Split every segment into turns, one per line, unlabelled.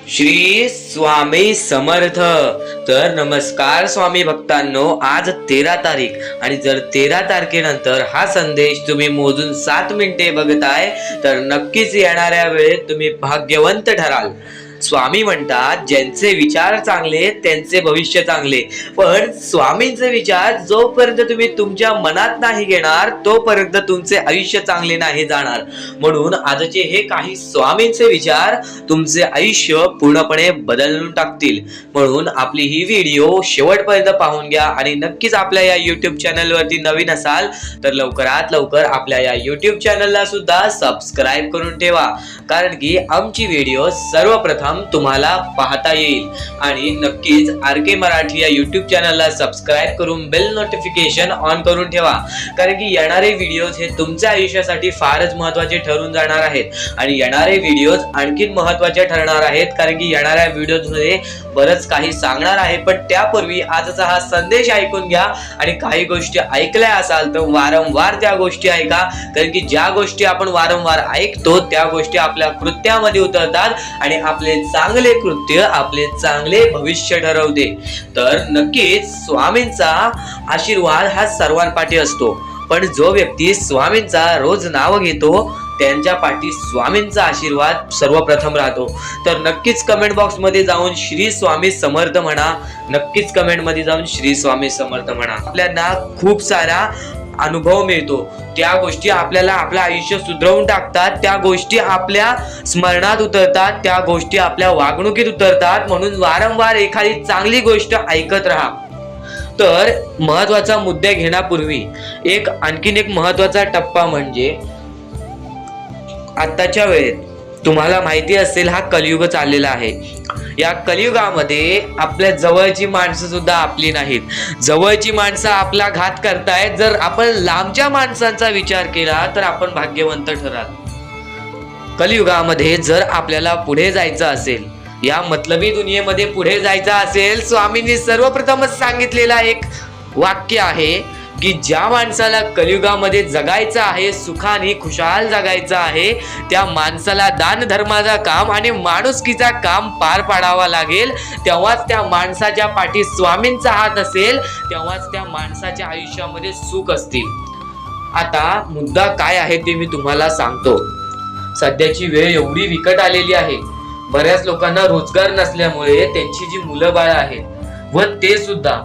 श्री स्वामी समर्थ। तर नमस्कार स्वामी भक्तांनो, आज 13 तारीख आणि जर 13 तारखेनंतर हा संदेश तुम्ही मोजून 7 मिनिटे बघताय तर नक्कीच येणाऱ्या वेळेत तुम्ही भाग्यवंत ठराल। स्वामी म्हणतात, ज्यांचे विचार चांगले त्यांचे भविष्य चांगले, पण स्वामींचे विचार जोपर्यंत तुम्ही तुमच्या मनात नाही घेणार तोपर्यंत तुमचे आयुष्य चांगले नाही जाणार। म्हणून आजचे हे काही स्वामींचे विचार तुमचे आयुष्य पूर्णपणे बदलून टाकतील। म्हणून आपली ही व्हिडिओ शेवटपर्यंत पाहून घ्या आणि नक्कीच आपल्या या YouTube चॅनलवरती नवीन असाल तर लवकरात लवकर आपल्या या YouTube चॅनलला सुद्धा सबस्क्राइब करून ठेवा, कारण की आमची व्हिडिओ सर्वप्रथम तुम्हाला पाहता येईल। आणि नक्कीच RK मराठी या YouTube चॅनलला सबस्क्राइब करून बेल नोटिफिकेशन ऑन करून ठेवा, कारण की येणारे व्हिडिओज हे तुमच्या आयुष्यासाठी फारच महत्त्वाचे ठरून जाणार आहेत आणि येणारे व्हिडिओज आणखीन महत्त्वाचे ठरणार आहेत, कारण की येणाऱ्या व्हिडिओज मध्ये बरंच काही सांगणार आहे। पण त्यापूर्वी आजचा हा संदेश ऐकून घ्या आणि काही गोष्टी ऐकल्या असाल तर वारंवार त्या गोष्टी ऐका, कारण की ज्या गोष्टी आपण वारंवार ऐकतो त्या गोष्टी आपल्या कृत्यामध्ये उतरतात आणि आपले चांगले कृत्य आपले चांगले भविष्य ठरवते। तर नक्कीच स्वामींचा आशीर्वाद हा सर्वांपाठी असतो, पण जो व्यक्ती स्वामींचा रोज नाव घेतो त्यांच्या पाठी स्वामींचा आशीर्वाद सर्वप्रथम राहतो। तर नक्कीच कमेंट बॉक्स मध्ये जाऊन श्री स्वामी समर्थ म्हणा, नक्कीच कमेंट मध्ये जाऊन श्री स्वामी समर्थ म्हणा। आपल्याला खूप सारा अनुभव मिळतो, त्या गोष्टी आपल्याला आपलं आयुष्य सुधरवून टाकतात, त्या गोष्टी आपल्या स्मरणात उतरतात, त्या गोष्टी आपल्या वागणुकीत उतरतात। म्हणून वारंवार एखादी चांगली गोष्ट ऐकत राहा। तर महत्वाचा मुद्दे घेण्यापूर्वी आणखीन एक महत्वाचा टप्पा म्हणजे आताच्या वेळेत तुम्हाला माहिती असेल हा कलियुग चाललेला आहे। या कलियुगामध्ये आपल्या जवळची माणसं सुद्धा आपली नाहीत, जवळची माणसं आपला घात करतायत। जर आपण लांबच्या माणसांचा विचार केला तर आपण भाग्यवंत ठराल। कलियुगामध्ये जर आपल्याला पुढे जायचं असेल, या मतलबी दुनियेमध्ये पुढे जायचं असेल, स्वामींनी सर्वप्रथमच सांगितलेला एक वाक्य आहे की ज्या माणसाला कलियुगामध्ये जगायचं आहे, सुखाने खुशाल जगायचं आहे, त्या माणसाला दान धर्माचा काम आणि माणुसकीचा काम पार पाडावा लागेल। तेव्हाच त्या माणसाच्या पाठी स्वामींचा हात असेल, तेव्हाच त्या माणसाच्या आयुष्यामध्ये सुख असतील। आता मुद्दा काय आहे ते मी तुम्हाला सांगतो। सध्याची वेळ एवढी विकट आलेली आहे, बऱ्याच लोकांना रोजगार नसल्यामुळे त्यांची जी मुलं बाळ आहेत व ते सुद्धा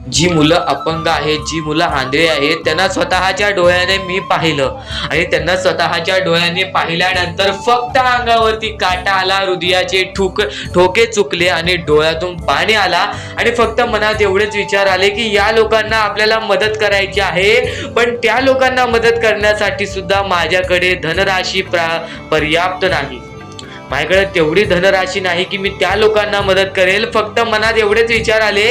जी मुलं अपंग आहेत, जी मुलं आंधळे आहेत, त्यांना स्वतःच्या डोळ्याने मी पाहिलं आणि त्यांना स्वतःच्या डोळ्याने पाहिल्यानंतर फक्त अंगावरती काटा आला, हृदयाचे ठोके चुकले आणि डोळ्यातून पाणी आला आणि फक्त मनात एवढेच विचार आले की या लोकांना आपल्याला मदत करायची आहे, पण त्या लोकांना मदत करण्यासाठी सुद्धा माझ्याकडे धनराशी पर्याप्त नाही, माझ्याकडे तेवढी धनराशी नाही की मी त्या लोकांना मदत करेल। फक्त मनात एवढेच विचार आले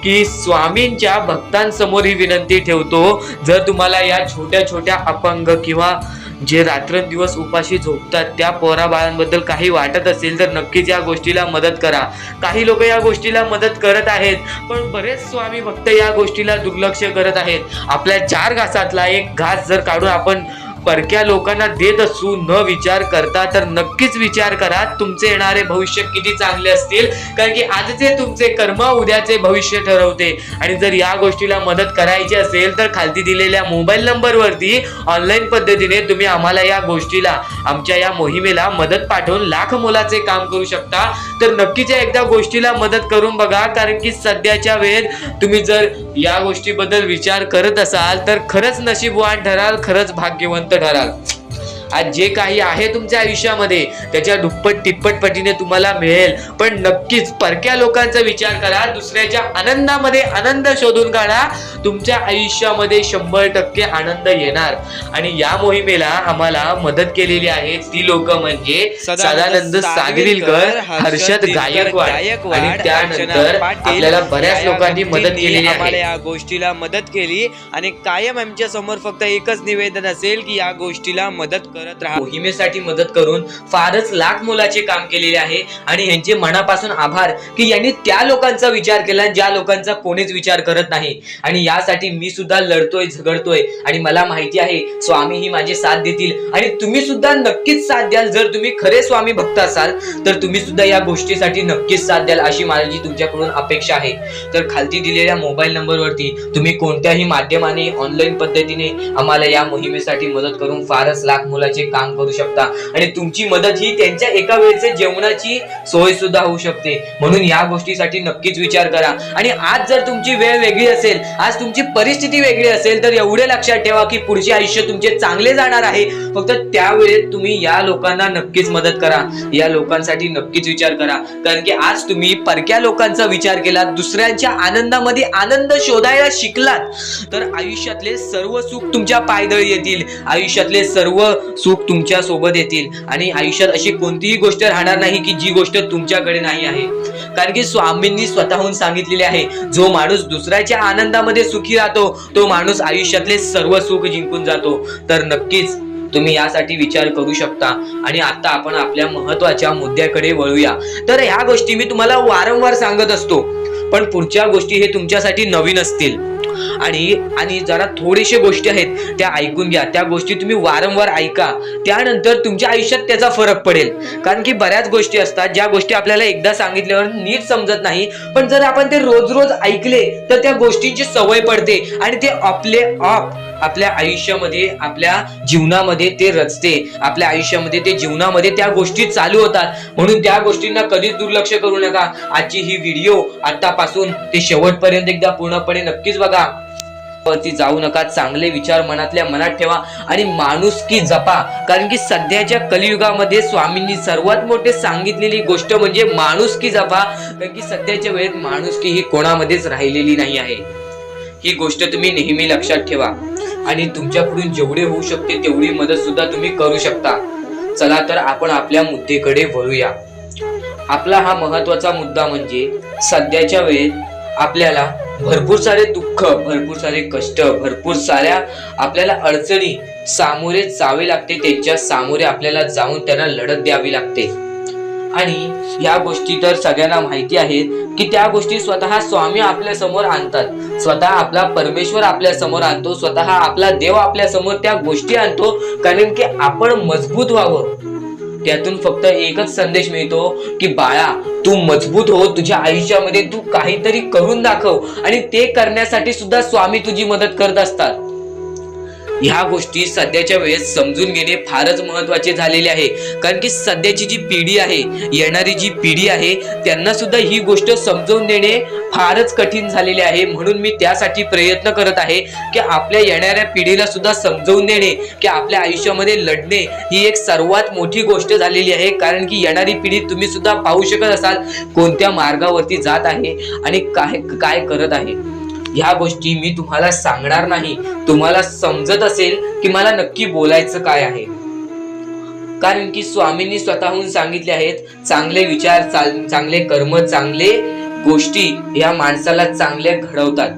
की स्वामींच्या भक्तांसमोर ही विनंती ठेवतो, जर तुम्हाला या छोट्या छोट्या अपंग किंवा जे रात्रंदिवस उपाशी झोपतात त्या पोरा बाळांबद्दल काही वाटत असेल तर नक्कीच या गोष्टीला मदत करा। काही लोक या गोष्टीला मदत करत आहेत, पण बरेच स्वामी भक्त या गोष्टीला दुर्लक्ष करत आहेत। आपल्या 4 घासातला एक घास जर काढून आपण परक्या लोकांना देत असू न विचार करता, तर नक्कीच विचार करा तुमचे येणारे भविष्य किती चांगले असतील, कारण की आजचे तुमचे कर्म उद्याचे भविष्य ठरवते। आणि जर या गोष्टीला मदत करायची असेल तर खालती दिलेल्या मोबाईल नंबरवरती ऑनलाईन पद्धतीने तुम्ही आम्हाला या गोष्टीला, आमच्या या मोहिमेला मदत पाठवून लाख मोलाचे काम करू शकता। तर नक्कीच एकदा गोष्टीला मदत करून बघा, कारण की सध्याच्या वेळेत तुम्ही जर या गोष्टीबद्दल विचार करत असाल तर खरंच नशीबवान ठराल, खरंच भाग्यवंत ठराल। आज जे काही आहे तुमच्या आयुष्यामध्ये त्याच्या दुप्पट तिप्पट पटीने तुम्हाला मिळेल, पण नक्कीच परक्या लोकांचा विचार करा, दुसऱ्याच्या आनंदामध्ये आनंद शोधून काढा, तुमच्या आयुष्यामध्ये 100% आनंद येणार। आणि या मोहिमेला आम्हाला मदत केलेली आहे ती लोक म्हणजे सदानंद सागरीकर, हर्षद गायकवाड आणि त्यानंतर आपल्याला बऱ्याच लोकांनी मदत केलेली आहे।
या गोष्टीला मदत केली आणि कायम आमच्या समोर फक्त एकच निवेदन असेल की या गोष्टीला मदत
करत राहा. मोहिमेसाठी मदत करून फारच लाख मोलाचे काम केलेले आहे आणि यांचे मनापासून आभार की यांनी त्या लोकांचा विचार केला ज्या लोकांचा कोणीच विचार करत नाही. आणि यासाठी मी सुद्धा लढतोय, झगडतोय आणि मला माहिती आहे स्वामी ही माझी साथ देतील आणि तुम्ही सुद्धा नक्कीच साथ द्याल. जर तुम्ही खरे स्वामी भक्त असाल तर तुम्ही सुद्धा या गोष्टीसाठी नक्कीच साथ द्याल अशी माझी तुमच्याकडून अपेक्षा आहे. तर खालती दिलेल्या मोबाईल नंबरवरती तुम्ही कोणत्याही माध्यमाने ऑनलाईन पद्धतीने आम्हाला या मोहिमेसाठी मदत करून फारच लाख मोलाचे काम करू शकता आणि तुमची मदत ही त्यांच्या एका वेळेचे जेवणाची सोय सुद्धा होऊ शकते. म्हणून या गोष्टीसाठी नक्कीच विचार करा. आणि आज जर तुमची वेळ वेगळी असेल, आज तुमची परिस्थिती वेगळी असेल तर एवढे लक्षात ठेवा की पुढचे आयुष्य तुमचे चांगले जाणार आहे. फक्त त्यावेळेत तुम्ही या लोकांना नक्कीच मदत करा, या लोकांसाठी नक्कीच विचार करा. कारण की आज तुम्ही परक्या लोकांचा विचार केला, दुसऱ्यांच्या आनंदामध्ये आनंद शोधायला शिकलात तर आयुष्यातले सर्व सुख तुमच्या पायदळी येतील, आयुष्यातले सर्व सुख तुमच्या सोबत येतील आणि आयुष्यात अशी कोणतीही गोष्ट राहणार नाही की जी गोष्ट तुमच्याकडे नाही आहे. कारण की स्वामींनी स्वतःहून सांगितलेले आहे, जो माणूस दुसऱ्याच्या आनंदामध्ये सुखी राहतो तो माणूस आयुष्यातले सर्व सुख जिंकून जातो. तर नक्कीच तुम्ही यासाठी विचार करू शकता. आणि आता आपण आपल्या महत्वाच्या मुद्द्याकडे वळूया. तर ह्या गोष्टी मी तुम्हाला वारंवार सांगत असतो, पण पुढच्या गोष्टी हे तुमच्यासाठी नवीन असतील आणि जरा थोडेशे गोष्टी आहेत त्या ऐकून घ्या. त्या गोष्टी तुम्ही वारंवार ऐका, त्यानंतर तुमच्या आयुष्यात त्याचा फरक पडेल. कारण की बऱ्याच गोष्टी असतात ज्या गोष्टी आपल्याला एकदा सांगितल्यावर नीट समजत नाही, पण जर आपण ते रोज रोज ऐकले तर त्या गोष्टींची सवय पडते आणि ते आपल्या आयुष्यामध्ये, आपल्या जीवनामध्ये ते रचते, आपल्या आयुष्यामध्ये ते जीवनामध्ये त्या गोष्टी चालू होतात. म्हणून त्या गोष्टींना कधीच दुर्लक्ष करू नका. आजची ही व्हिडिओ आतापासून ते शेवटपर्यंत एकदा पूर्णपणे नक्कीच बघा. वरती जाऊ नका, चांगले विचार मनातल्या मनात ठेवा आणि माणुसकी जपा. कारण की सध्याच्या कलियुगामध्ये स्वामींनी सर्वात मोठे सांगितलेली गोष्ट म्हणजे माणुसकी जपा. कारण की सध्याच्या वेळेत माणुसकी ही कोणामध्येच राहिलेली नाही आहे. ही गोष्ट तुम्ही नेहमी लक्षात ठेवा आणि तुमच्याकडून जेवढे होऊ शकते तेवढी मदत सुद्धा तुम्ही करू शकता. चला तर आपण आपल्या मुद्द्याकडे वळूया. आपला हा महत्वाचा मुद्दा म्हणजे सध्याच्या वेळेत आपल्याला भरपूर सारे दुःख, भरपूर सारे कष्ट, भरपूर साऱ्या आपल्याला अडचणी सामोरे जावे लागते. त्यांच्या सामोरे आपल्याला जाऊन त्यांना लढत द्यावी लागते. आणि या गोष्टी तर सगळ्यांना माहिती आहेत की त्या गोष्टी स्वतः स्वामी आपल्या समोर आणतात, स्वतः आपला परमेश्वर आपल्या समोर आणतो, स्वतः आपला देव आपल्या समोर त्या गोष्टी आणतो. कारण की आपण मजबूत व्हावं. त्यातून फक्त एकच संदेश मिळतो की बाळा तू मजबूत हो, तुझ्या आयुष्यामध्ये तू काहीतरी करून दाखव. आणि ते करण्यासाठी सुद्धा स्वामी तुझी मदत करत असतात. ह्या गोष्टी सध्याच्या वेळेत समजून घेणे फारच महत्वाचे झालेले आहे. कारण की सध्याची जी पिढी आहे, येणारी जी पिढी आहे, त्यांना सुद्धा ही गोष्ट समजून देणे फारच कठीण झालेले आहे. म्हणून मी त्यासाठी प्रयत्न करत आहे की आपल्या येणाऱ्या पिढीला सुद्धा समजवून देणे की आपल्या आयुष्यामध्ये लढणे ही एक सर्वात मोठी गोष्ट झालेली आहे. कारण की येणारी पिढी तुम्ही सुद्धा पाहू शकत असाल कोणत्या मार्गावरती जात आहे आणि काय करत आहे. ह्या गोष्टी मी तुम्हाला सांगणार नाही. तुम्हाला समजत असेल की मला नक्की बोलायचं काय आहे. कारण की स्वामींनी स्वतःहून सांगितले आहेत, चांगले विचार, चांगले कर्म, चांगले गोष्टी या माणसाला चांगले घडवतात.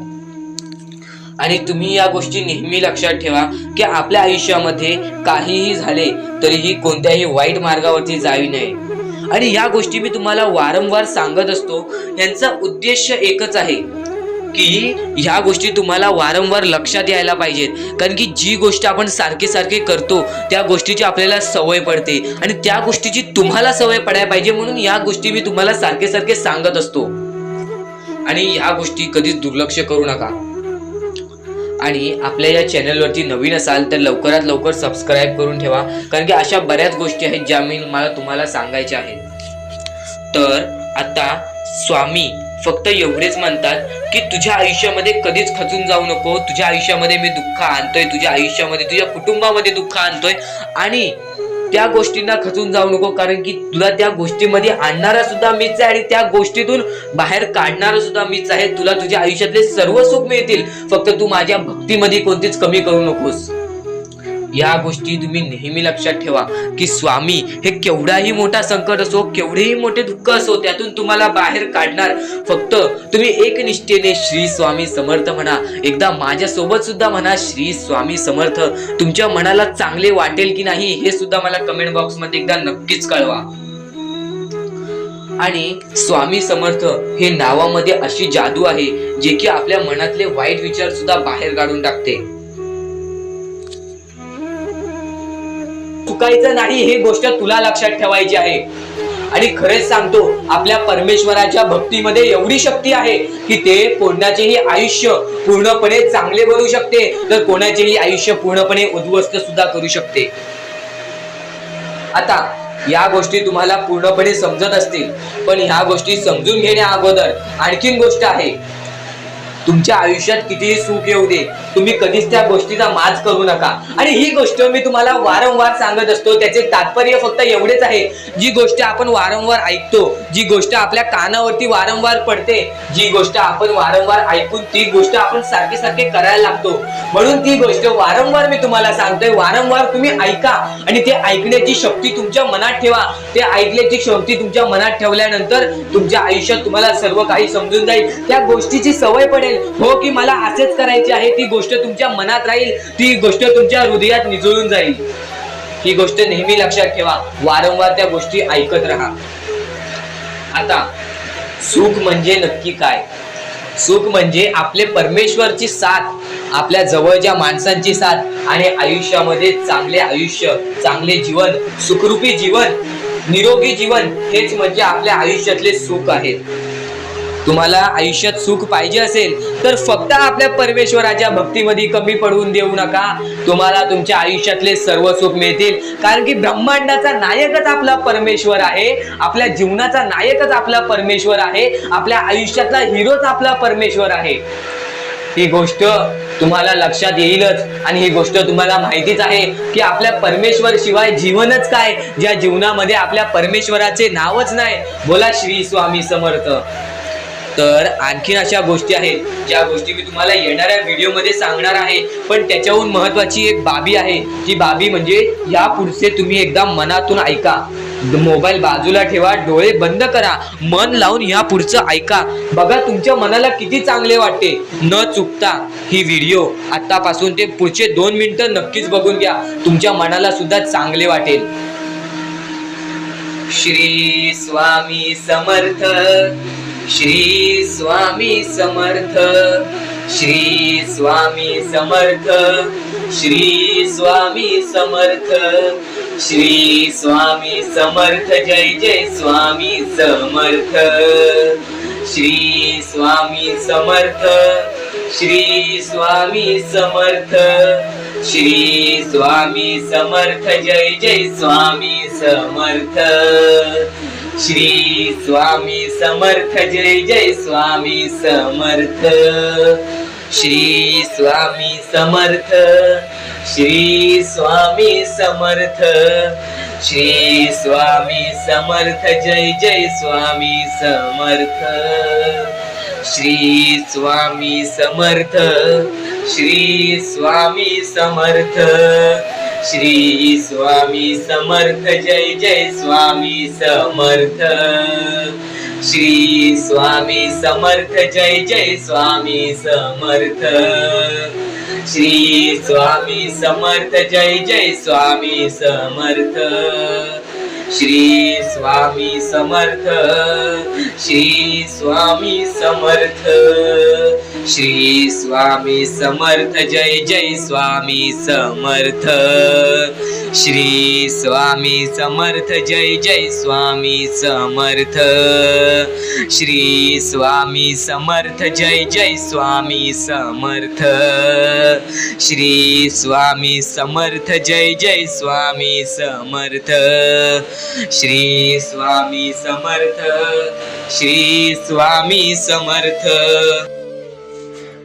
आणि तुम्ही या गोष्टी नेहमी लक्षात ठेवा की आपल्या आयुष्यामध्ये काहीही झाले तरीही कोणत्याही वाईट मार्गावरती जावी नये. आणि या गोष्टी मी तुम्हाला वारंवार सांगत असतो. यांचा उद्देश एकच आहे की ह्या गोष्टी तुम्हाला वारंवार लक्षात यायला पाहिजेत. कारण की जी गोष्ट आपण सारखे करतो त्या गोष्टीची आपल्याला सवय पडते आणि त्या गोष्टीची तुम्हाला सवय पडायला पाहिजे. म्हणून या गोष्टी मी तुम्हाला सारखे सांगत असतो. आणि ह्या गोष्टी कधीच दुर्लक्ष करू नका. आणि आपल्या या चॅनलवरती नवीन असाल तर लवकरात लवकर सबस्क्राईब करून ठेवा. कारण की अशा बऱ्याच गोष्टी आहेत ज्या मी तुम्हाला सांगायच्या आहेत. तर आता स्वामी फक्त एवढेच म्हणतात की तुझ्या आयुष्यामध्ये कधीच खचून जाऊ नको. तुझ्या आयुष्यामध्ये मी दुःख आणतोय, तुझ्या आयुष्यामध्ये, तुझ्या कुटुंबामध्ये दुःख आणतोय आणि त्या गोष्टींना खचून जाऊ नको. कारण की तुला त्या गोष्टीमध्ये आणणारा सुद्धा मीच आहे आणि त्या गोष्टीतून बाहेर काढणारा सुद्धा मीच आहे. तुला तुझ्या आयुष्यातले सर्व सुख मिळतील. फक्त तू माझ्या भक्तीमध्ये कोणतीच कमी करू नकोस. या गोष्टी तुम्ही नेहमी लक्षात ठेवा की स्वामी हे केवढाही मोठा संकट असो, केवढेही मोठे दुःख असो, त्यातून तुम्हाला बाहेर काढणार. फक्त तुम्ही एक निष्ठेने श्री स्वामी समर्थ म्हणा. एकदा माझ्या सोबत सुद्धा म्हणा श्री स्वामी समर्थ. तुमच्या मनाला चांगले वाटेल की नाही हे सुद्धा मला कमेंट बॉक्स मध्ये एकदा नक्कीच कळवा. आणि स्वामी समर्थ हे नावामध्ये अशी जादू आहे जे की आपल्या मनातले वाईट विचार सुद्धा बाहेर काढून टाकते. चुकायचं नाही हे गोष्ट तुला लक्षात ठेवायची आहे. आणि खरेच सांगतो, आपल्या परमेश्वराच्या भक्तीमध्ये एवढी शक्ती आहे की ते कोणाचेही आयुष्य पूर्णपणे चांगले बनवू शकते, तर कोणाचेही आयुष्य पूर्णपणे उद्ध्वस्त सुद्धा करू शकते. आता या गोष्टी तुम्हाला पूर्णपणे समजत असतील, पण ह्या गोष्टी समजून घेण्या अगोदर आणखीन गोष्ट आहे. तुमच्या आयुष्यात कितीही सुख येऊ दे, तुम्ही कधीच त्या गोष्टीचा माज करू नका. आणि ही गोष्ट मी तुम्हाला वारंवार सांगत असतो. त्याचे तात्पर्य फक्त एवढेच आहे, जी गोष्ट आपण वारंवार ऐकतो, जी गोष्ट आपल्या कानावरती वारंवार पडते, जी गोष्ट आपण वारंवार ऐकून ती गोष्ट आपण सारखे सारखे करायला लागतो, म्हणून ती गोष्ट वारंवार मी तुम्हाला सांगतोय. वारंवार तुम्ही ऐका आणि ते ऐकण्याची शक्ती तुमच्या मनात ठेवा. ते ऐकण्याची शक्ती तुमच्या मनात ठेवल्यानंतर तुमच्या आयुष्यात तुम्हाला सर्व काही समजून जाईल. त्या गोष्टीची सवय पडेल. हो की मला असेच करायचे आहे, ती गोष्ट तुमच्या मनात राहील, ती गोष्ट तुमच्या हृदयात निजळून जाईल. ही गोष्ट नेहमी लक्षात ठेवा. वारंवार त्या गोष्टी ऐकत राहा. आता सुख म्हणजे नक्की काय? सुख म्हणजे आपले परमेश्वरची साथ, आपल्या जवळच्या माणसांची साथ आणि आयुष्यामध्ये चांगले आयुष्य, चांगले जीवन, सुखरूपी जीवन, निरोगी जीवन, हेच म्हणजे आपल्या आयुष्यातले सुख आहे. तुम्हाला आयुष्यात सुख पाहिजे असेल तर फक्त आपल्या परमेश्वराच्या भक्तीमध्ये कमी पडून देऊ नका. तुम्हाला तुमच्या आयुष्यातले सर्व सुख मिळतील, कारण की ब्रह्मांडाचा नायकच आपला परमेश्वर आहे. आपल्या जीवनाचा नायकच आपला परमेश्वर आहे. आपल्या आयुष्यातला हिरोच आपला परमेश्वर आहे. ही गोष्ट तुम्हाला लक्षात येईलच. आणि ही गोष्ट तुम्हाला माहितीच आहे की आपल्या परमेश्वर शिवाय जीवनच काय, ज्या जीवनामध्ये आपल्या परमेश्वराचे नावच नाही. बोला श्री स्वामी समर्थ. तर आणखीन अशा गोष्टी आहेत ज्या गोष्टी मी तुम्हाला येणाऱ्या व्हिडिओमध्ये सांगणार आहे. पण त्याच्याहून महत्वाची एक बाबी आहे. ती बाबी म्हणजे या पुढचे तुम्ही एकदा मनातून ऐका. मोबाईल बाजूला ठेवा, डोळे बंद करा, मन लावून या पुढचं ऐका. बघा तुमच्या मनाला किती चांगले वाटते. न चुकता ही व्हिडिओ आतापासून ते पुढचे 2 मिनिटं नक्कीच बघून घ्या. तुमच्या मनाला सुद्धा चांगले वाटेल. श्री स्वामी समर्थ. श्री स्वामी समर्थ. श्री स्वामी समर्थ. श्री स्वामी समर्थ. श्री स्वामी समर्थ. जय जय स्वामी समर्थ. श्री स्वामी समर्थ. श्री स्वामी समर्थ. श्री स्वामी समर्थ. जय जय स्वामी समर्थ. श्री स्वामी समर्थ. जय जय स्वामी समर्थ. श्री स्वामी समर्थ. श्री स्वामी समर्थ. श्री स्वामी समर्थ. जय जय स्वामी समर्थ. श्री स्वामी समर्थ. श्री स्वामी समर्थ. श्री स्वामी समर्थ. जय जय स्वामी समर्थ. श्री स्वामी समर्थ. जय जय स्वामी समर्थ. श्री स्वामी समर्थ. जय जय स्वामी समर्थ. श्री स्वामी समर्थ. श्री स्वामी समर्थ. श्री स्वामी समर्थ. जय जय स्वामी समर्थ. श्री स्वामी समर्थ. जय जय स्वामी समर्थ. श्री स्वामी समर्थ. जय जय स्वामी समर्थ. श्री स्वामी समर्थ. जय जय स्वामी समर्थ. श्री स्वामी समर्थ. श्री स्वामी समर्थ.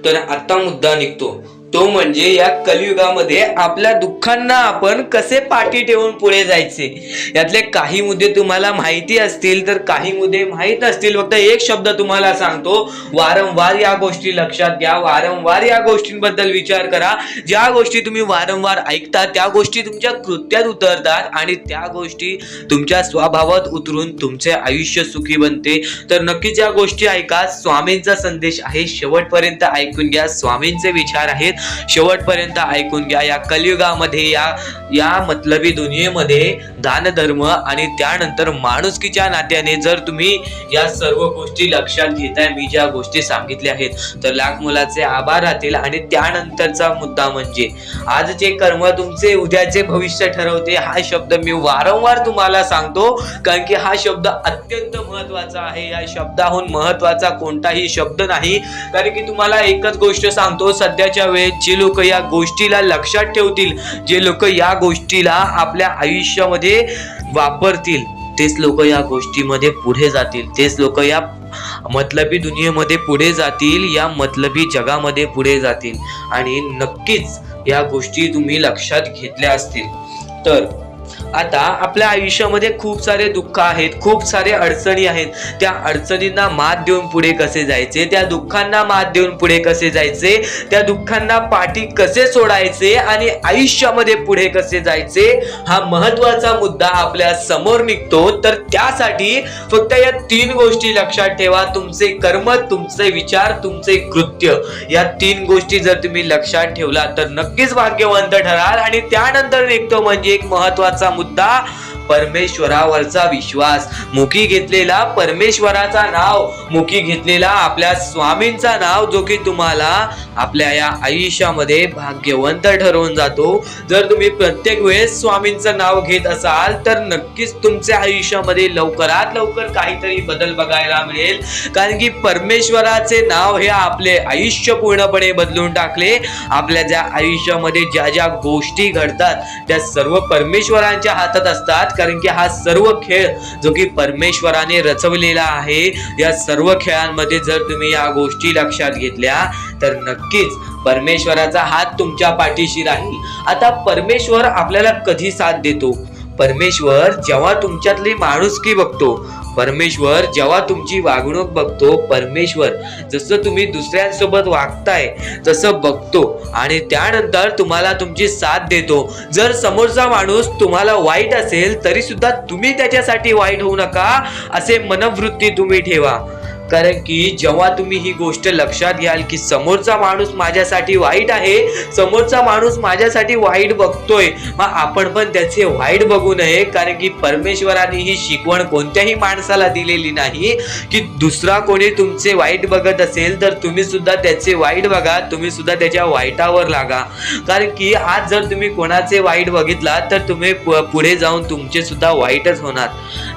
तर आता मुद्दा निघतो, तो म्हणजे या कलियुगामध्ये आपल्या दुःखांना आपण कसे पाठी ठेवून पुढे जायचे, यातले काही मुद्दे तुम्हाला माहिती असतील तर काही मुद्दे माहित असतील. फक्त एक शब्द तुम्हाला सांगतो, वारंवार या गोष्टी लक्षात घ्या, वारंवार या गोष्टींबद्दल विचार करा. ज्या गोष्टी तुम्ही वारंवार ऐकता त्या गोष्टी तुमच्या कृत्यात उतरतात आणि त्या गोष्टी तुमच्या स्वभावात उतरून तुमचे आयुष्य सुखी बनते. तर नक्कीच या गोष्टी ऐका. स्वामींचा संदेश आहे, शेवटपर्यंत ऐकून घ्या. स्वामींचे विचार आहेत, शेवटपर्यंत ऐकून घ्या. या कलियुगामध्ये या मतलबी दुनियेमध्ये दान धर्म आणि त्यानंतर माणुसकीच्या नात्याने जर तुम्ही या सर्व गोष्टी लक्षात घेताय, मी ज्या गोष्टी सांगितल्या आहेत, तर लाख मुलाचे आभार राहतील. आणि त्यानंतरचा मुद्दा म्हणजे आजचे कर्म तुमचे उद्याचे भविष्य ठरवते. हा शब्द मी वारंवार तुम्हाला सांगतो, कारण की हा शब्द अत्यंत महत्वाचा आहे. या शब्दाहून महत्वाचा कोणताही शब्द नाही. कारण की तुम्हाला एकच गोष्ट सांगतो, सध्याच्या वेळेत जे लोक या गोष्टीला लक्षात ठेवतील, जे लोक या गोष्टीला आपल्या आयुष्यामध्ये वापरतील, तेच लोक या गोष्टीमध्ये पुढे जातील, तेच लोक या मतलबी दुनियेमध्ये पुढे जातील, या मतलबी जगामध्ये पुढे जातील. आणि नक्कीच या गोष्टी तुम्ही लक्षात घेतल्या असतील. तर आता आपल्या आयुष्यामध्ये खूप सारे दुःख आहेत, खूप सारे अडचणी आहेत. त्या अडचणींना मात देऊन पुढे कसे जायचे, त्या दुःखांना मात देऊन पुढे कसे जायचे, त्या दुःखांना पाठी कसे सोडायचे आणि आयुष्यामध्ये पुढे कसे जायचे, हा महत्वाचा मुद्दा आपल्या समोर निघतो. तर त्यासाठी फक्त या 3 गोष्टी लक्षात ठेवा. तुमचे कर्म, तुमचे विचार, तुमचे कृत्य, या 3 गोष्टी जर तुम्ही लक्षात ठेवला तर नक्कीच भाग्यवंत ठराल. आणि त्यानंतर निघतो म्हणजे एक महत्वाचा मुद्दा, परमेश्वरावरचा विश्वास. मुखी घेतलेला परमेश्वराचा नाव, मुखी घेतलेला आपल्या स्वामींचा नाव, जो की तुम्हाला आपल्या या आयुष्यामध्ये भाग्यवंत ठरवून जातो. जर तुम्ही प्रत्येक वेळेस स्वामींचं नाव घेत असाल तर नक्कीच तुमच्या आयुष्यामध्ये लवकरात लवकर काहीतरी बदल बघायला मिळेल. कारण की परमेश्वराचे नाव हे आपले आयुष्य पूर्णपणे बदलून टाकले. आपल्या ज्या आयुष्यामध्ये ज्या ज्या गोष्टी घडतात त्या सर्व परमेश्वरांच्या हातात असतात. कारण की हा सर्व खेळ जो की परमेश्वराने रचवलेला आहे, या सर्व खेळांमध्ये जर तुम्ही या गोष्टी लक्षात घेतल्या तर नक्कीच परमेश्वराचा हात तुमच्या पाठीशी राहील. आता परमेश्वर आपल्याला कधी साथ देतो? परमेश्वर जेव्हा तुमच्यातली माणुसकी बघतो, परमेश्वर जेव्हा तुमची वागणूक बघतो, परमेश्वर जसं तुम्ही दुसऱ्यांसोबत वागताय तसं बघतो आणि त्यानंतर तुम्हाला तुमची साथ देतो. जर समोरचा माणूस तुम्हाला वाईट असेल तरी सुद्धा तुम्ही त्याच्यासाठी वाईट होऊ नका, असे मनोवृत्ती तुम्ही ठेवा. कारण की जेव्हा तुम्ही ही गोष्ट लक्षात घ्याल की समोरचा माणूस माझ्यासाठी वाईट आहे, समोरचा माणूस माझ्यासाठी वाईट बघतोय, मग आपण पण त्याचे वाईट बघू नये. कारण की परमेश्वराने ही शिकवण कोणत्याही माणसाला दिलेली नाही की दुसरा कोणी तुमचे वाईट बघत असेल तर तुम्ही सुद्धा त्याचे वाईट बघा, तुम्ही सुद्धा त्याच्या वाईटावर लागा. कारण की आज जर तुम्ही कोणाचे वाईट बघितला तर तुम्ही पुढे जाऊन तुमचे सुद्धा वाईटच होणार.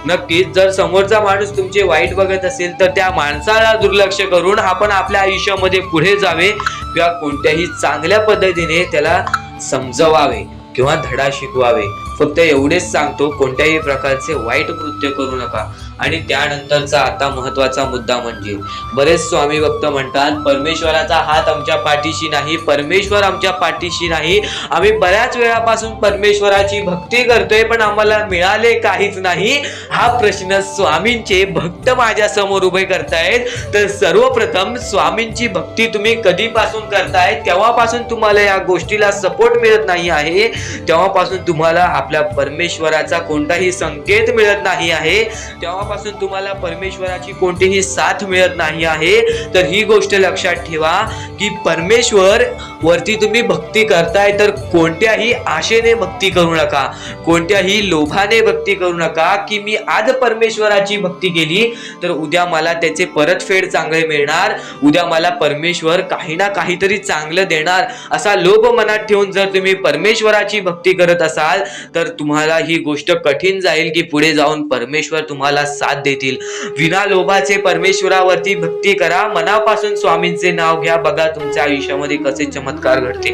नक्कीच जर समोरचा माणूस तुमचे वाईट बघत असेल तर त्या माणसाला दुर्लक्ष करून आपण आपल्या आयुष्यामध्ये पुढे जावे किंवा कोणत्याही चांगल्या पद्धतीने त्याला समजवावे किंवा धडा शिकवावे. फक्त एवढेच सांगतो, कोणत्याही प्रकारचे वाईट कृत्य करू नका. आणि त्यानंतरचा आता महत्वाचा मुद्दा म्हणजे बरेच स्वामी भक्त म्हणतात परमेश्वराचा हात आमच्या पाठीशी नाही, परमेश्वर आमच्या पाठीशी नाही. आम्ही बऱ्याच वेळापासून परमेश्वराची भक्ती करतोय पण आम्हाला मिळाले काहीच नाही. हा प्रश्न स्वामींचे भक्त माझ्या समोर उभे करतायत. तर सर्वप्रथम स्वामींची भक्ती तुम्ही कधीपासून करताय, तेव्हापासून तुम्हाला या गोष्टीला सपोर्ट मिळत नाही आहे, तेव्हापासून तुम्हाला आपल्या परमेश्वराचा कोणताही संकेत मिळत नाही आहे, तेव्हापासून तुम्हाला परमेश्वराची कोणतीही साथ मिळत नाही आहे. तर ही गोष्ट लक्षात ठेवा की परमेश्वर वरती तुम्ही भक्ती करताय तर कोणत्याही आशेने भक्ती करू नका, कोणत्याही लोभाने भक्ती करू नका की मी आज परमेश्वराची भक्ती केली तर उद्या मला त्याचे परतफेड चांगले मिळणार, उद्या मला परमेश्वर काही ना काहीतरी चांगलं देणार, असा लोभ मनात ठेवून जर तुम्ही परमेश्वराची भक्ती करत असाल तर तुम्हाला ही गोष्ट कठीण जाईल की पुढे जाऊन परमेश्वर तुम्हाला साथ देतील. विना लोभाचे परमेश्वरावरती भक्ती करा, मनापासून स्वामींचे नाव घ्या, बघा तुमच्या आयुष्यामध्ये कसे चमत्कार घडते.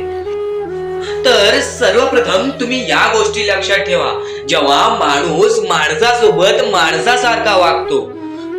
तर सर्वप्रथम तुम्ही या गोष्टी लक्षात ठेवा, जेव्हा माणूस माणसासोबत माणसासारखा वागतो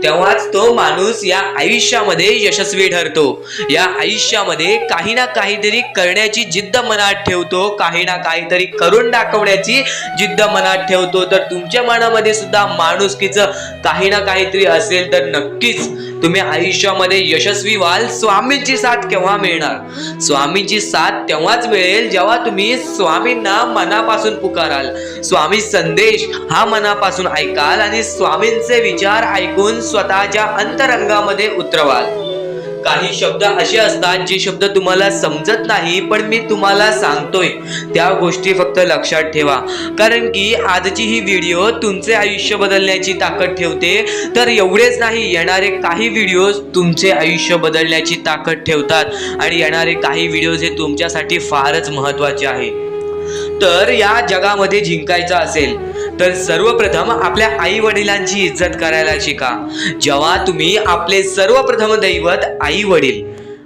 तेव्हाच तो माणूस या आयुष्यामध्ये यशस्वी ठरतो। या आयुष्यामध्ये काही ना काहीतरी करण्याची जिद्द मनात ठेवतो, काही ना काहीतरी करून दाखवण्याची जिद्द मनात ठेवतो। तर तुमच्या मनामध्ये सुद्धा माणुसकीचं काही ना काहीतरी असेल तर नक्कीच तुम्ही आयुष्यामध्ये यशस्वी व्हाल। स्वामींची साथ केव्हा मिळणार? स्वामींची साथ तेव्हाच मिळेल जेव्हा तुम्ही स्वामींना मनापासून पुकाराल, स्वामी संदेश हा मनापासून ऐकाल आणि स्वामींचे विचार ऐकून स्वतःच्या अंतरंगामध्ये उतरवाल। काही शब्द असे असतात जे शब्द तुम्हाला समजत नाही, पण मी तुम्हाला सांगतोय त्या गोष्टी फक्त लक्षात ठेवा, कारण की आजची ही व्हिडिओ तुमचे आयुष्य बदलण्याची ताकद ठेवते। तर एवढेच नाही, येणारे काही व्हिडिओ तुमचे आयुष्य बदलण्याची ताकद ठेवतात आणि येणारे काही व्हिडिओ हे तुमच्यासाठी फारच महत्त्वाचे आहे। तर या जगामध्ये जिंकायचं असेल तर सर्वप्रथम आपल्या आई वडिलांची इज्जत करायला शिका। जेव्हा तुम्ही आपले सर्वप्रथम दैवत आई वडील,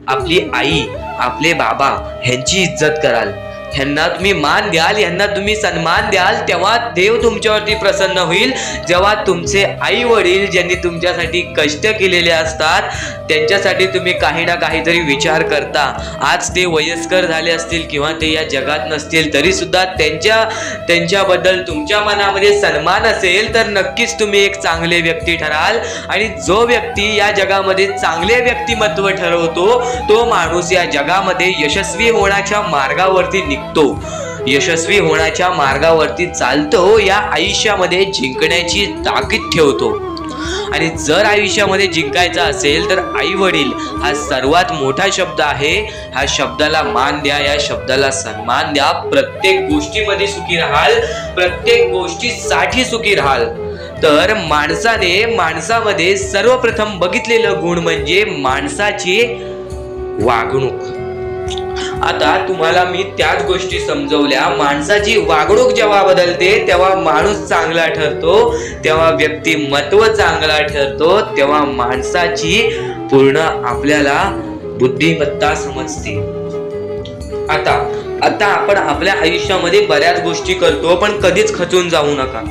आपली आई, आपले बाबा ह्यांची इज्जत कराल, ह्यांना तुम्ही मान द्याल, ह्यांना तुम्ही सन्मान द्याल, तेव्हा देव तुमच्यावरती प्रसन्न होईल। जेव्हा तुमचे आई वडील ज्यांनी तुमच्यासाठी कष्ट केलेले असतात त्यांच्यासाठी तुम्ही काही ना काहीतरी विचार करता, आज ते वयस्कर झाले असतील किंवा ते या जगात नसतील तरी सुद्धा त्यांच्याबद्दल तुमच्या मनामध्ये सन्मान असेल तर नक्कीच तुम्ही एक चांगले व्यक्ती ठराल। आणि जो व्यक्ती या जगामध्ये चांगले व्यक्तिमत्व ठरवतो तो माणूस या जगामध्ये यशस्वी होण्याच्या मार्गावरती यशस्वी होण्याच्या मार्गावरती चालतो, या आयुष्यामध्ये जिंकण्याची ताकद ठेवतो। आणि जर आयुष्यामध्ये जिंकायचं असेल तर आई वडील हा सर्वात मोठा शब्द आहे। ह्या शब्दाला मान द्या, या शब्दाला सन्मान द्या। प्रत्येक गोष्टीमध्ये सुखी राहाल, प्रत्येक गोष्टीसाठी सुखी राहाल। तर माणसामध्ये सर्वप्रथम बघितलेलं गुण म्हणजे माणसाची वागणूक। आता तुम्हाला मी त्याच गोष्टी समजवल्या। माणसाची वागणूक जेव्हा बदलते तेव्हा माणूस चांगला ठरतो, तेव्हा व्यक्तिमत्व चांगला ठरतो, तेव्हा माणसाची पूर्ण आपल्याला बुद्धिमत्ता समजते। आता आपण आपल्या आयुष्यामध्ये बऱ्याच गोष्टी करतो, पण कधीच खचून जाऊ नका।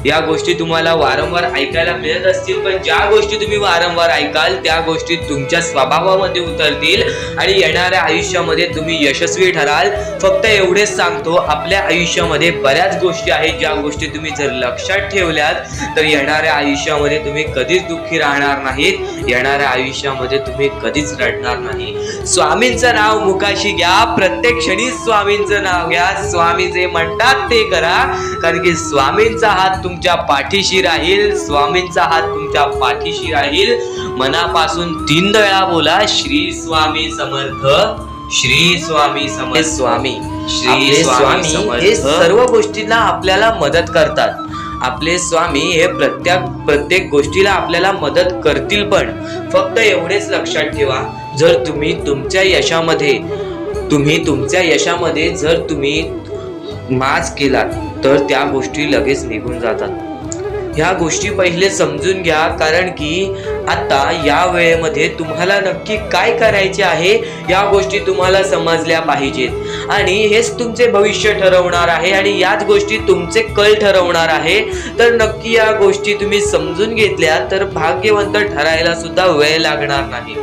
या गोष्टी तुम्हाला वारंवार ऐकायला मिळत असतील, पण ज्या गोष्टी तुम्ही वारंवार ऐकाल त्या गोष्टी तुमच्या स्वभावामध्ये उतरतील आणि येणाऱ्या आयुष्यामध्ये तुम्ही यशस्वी ठराल। फक्त एवढेच सांगतो, आपल्या आयुष्यामध्ये बऱ्याच गोष्टी आहेत ज्या गोष्टी तुम्ही जर लक्षात ठेवल्यात तर येणाऱ्या आयुष्यामध्ये तुम्ही कधीच दुःखी राहणार नाहीत, येणाऱ्या आयुष्यामध्ये तुम्ही कधीच रडणार नाही। स्वामींचं नाव मुखाशी घ्या, प्रत्येक क्षणी स्वामींचं नाव घ्या, स्वामी जे म्हणतात ते करा, कारण की स्वामींचा हात तुमच्या पाठीशी राहील, स्वामींचा हात तुमच्या पाठीशी राहील। मनापासून 3 वेळा बोला, श्री स्वामी समर्थ, श्री स्वामी समर्थ, स्वामी, श्री स्वामी समर्थ। हे सर्व गोष्टींना आपल्याला मदत करतात। आपले स्वामी हे प्रत्येक गोष्टीला आपल्याला मदत करतील, पण फक्त एवढेच लक्षात ठेवा, जर तुम्ही तुमच्या यशामध्ये जर तुम्ही माज केलात तर त्या गोष्टी लगेच निघून जातात। ह्या गोष्टी पहिले समजून घ्या, कारण की आता या वेळेमध्ये तुम्हाला नक्की काय करायचे आहे या गोष्टी तुम्हाला समजल्या पाहिजेत आणि हेच तुमचे भविष्य ठरवणार आहे आणि याच गोष्टी तुमचे कल ठरवणार आहे। तर नक्की या गोष्टी तुम्ही समजून घेतल्या तर भाग्यवंत ठरायला सुद्धा वेळ लागणार नाही।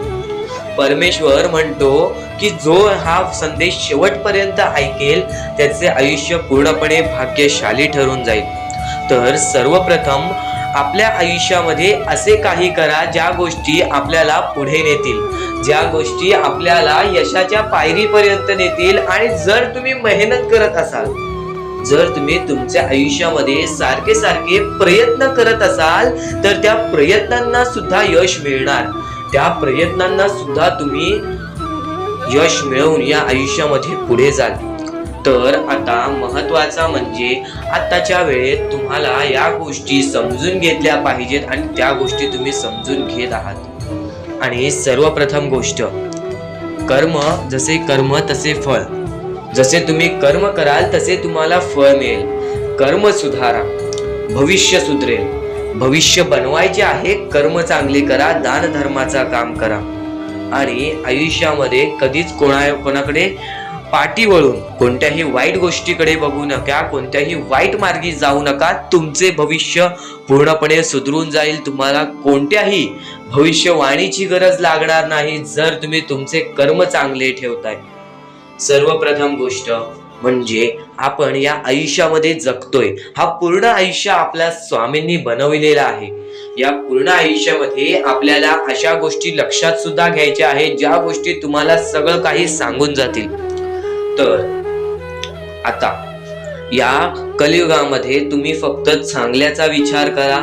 परमेश्वर म्हणतो की जो हा संदेश शेवटपर्यंत ऐकेल त्याचे आयुष्य पूर्णपणे भाग्यशाली ठरून जाईल। तर सर्वप्रथम आपल्या आयुष्यामध्ये असे काही करा ज्या गोष्टी आपल्याला पुढे नेतील, ज्या गोष्टी आपल्याला यशाच्या पायरीपर्यंत नेतील। आणि जर तुम्ही मेहनत करत असाल, जर तुम्ही तुमच्या आयुष्यामध्ये सारखे प्रयत्न करत असाल तर त्या प्रयत्नांना सुद्धा यश मिळणार, त्या प्रयत्नांना सुद्धा तुम्ही यश मिळवून या आयुष्यामध्ये पुढे जाल। तर आता महत्वाचा म्हणजे आताच्या वेळेत तुम्हाला या गोष्टी समजून घेतल्या पाहिजेत आणि त्या गोष्टी तुम्ही समजून घेत आहात। आणि सर्वप्रथम गोष्ट, जसे कर्म तसे फळ, जसे तुम्ही कर्म कराल तसे तुम्हाला फळ मिळेल। कर्म सुधारा, भविष्य सुधरेल। भविष्य बनवायचे आहे, कर्म चांगले करा, दान धर्माचा काम करा आणि आयुष्यामध्ये कधीच कोणाकडे पाठी वळून कोणत्याही वाईट गोष्टीकडे बघू नका, कोणत्याही वाईट मार्गी जाऊ नका. तुमचे भविष्य पूर्णपणे सुधरून जाईल. तुम्हाला कोणत्याही भविष्यवाणीची गरज लागणार नाही जर तुम्ही तुमचे कर्म चांगले ठेवताय. सर्वप्रथम गोष्ट म्हणजे आपण या आयुष्यामध्ये जगतोय, हा पूर्ण आयुष्य आपल्या स्वामींनी बनविलेला आहे. या पूर्ण आयुष्यामध्ये आपल्याला अशा गोष्टी लक्षात सुद्धा घ्यायच्या आहेत ज्या गोष्टी तुम्हाला सगळं काही सांगून जातील. तर आता या कलियुगामध्ये तुम्ही फक्त चांगल्याचा विचार करा,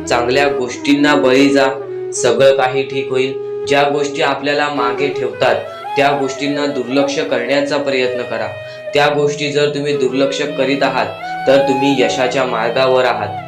चांगल्या गोष्टींना बळी जा, सगळं काही ठीक होईल. ज्या गोष्टी आपल्याला मागे ठेवतात त्या गोष्टींना दुर्लक्ष करण्याचा प्रयत्न करा. त्या गोष्टी जर तुम्ही दुर्लक्ष करीत आहात तर तुम्ही यशाच्या मार्गावर आहात.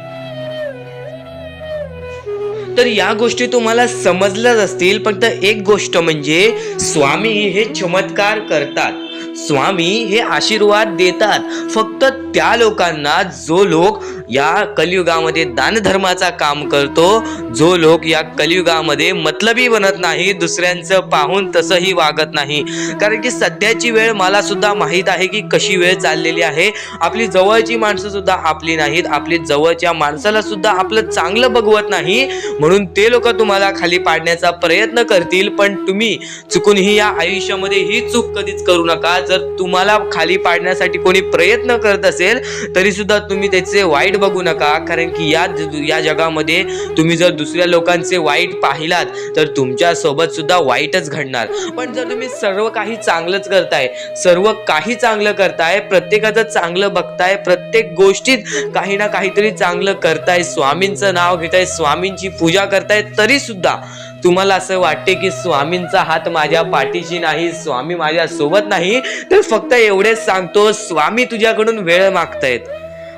तर या गोष्टी तुम्हाला समजल्याच असतील. फक्त एक गोष्ट म्हणजे स्वामी हे चमत्कार करतात, स्वामी हे आशीर्वाद देतात फक्त त्या लोकांना जो लोक या कलियुगामध्ये दानधर्माचा काम करतो, जो लोक या कलियुगामध्ये मतलबी बनत नाही, दुसऱ्यांचं पाहून तसंही वागत नाही. कारण की सध्याची वेळ मला सुद्धा माहीत आहे की कशी वेळ चाललेली आहे. आपली जवळची माणसं सुद्धा आपली नाहीत, आपली जवळच्या माणसाला सुद्धा आपलं चांगलं बघवत नाही, म्हणून ते लोक तुम्हाला खाली पाडण्याचा प्रयत्न करतील. पण तुम्ही चुकूनही या आयुष्यामध्ये ही चूक कधीच करू नका. जर तुम्हाला खाली पाडण्यासाठी कोणी प्रयत्न करत असेल तरी सुद्धा तुम्ही त्याचे वाईट बघू नका. कारण की या जगामध्ये तुम्ही जर दुसऱ्या लोकांचे वाईट पाहिलात तर तुमच्या सोबत सुद्धा वाईटच घडणार. पण जर तुम्ही सर्व काही चांगलंच करताय, सर्व काही चांगलं करताय, प्रत्येकाचं चांगलं बघताय, प्रत्येक गोष्टीत काही ना काहीतरी चांगलं करताय, स्वामींचं नाव घेताय, स्वामींची पूजा करताय, तरी सुद्धा तुम्हाला असं वाटते की स्वामींचा हात माझ्या पाठीशी नाही, स्वामी माझ्या सोबत नाही, तर फक्त एवढेच सांगतो, स्वामी तुझ्याकडून वेळ मागतायत.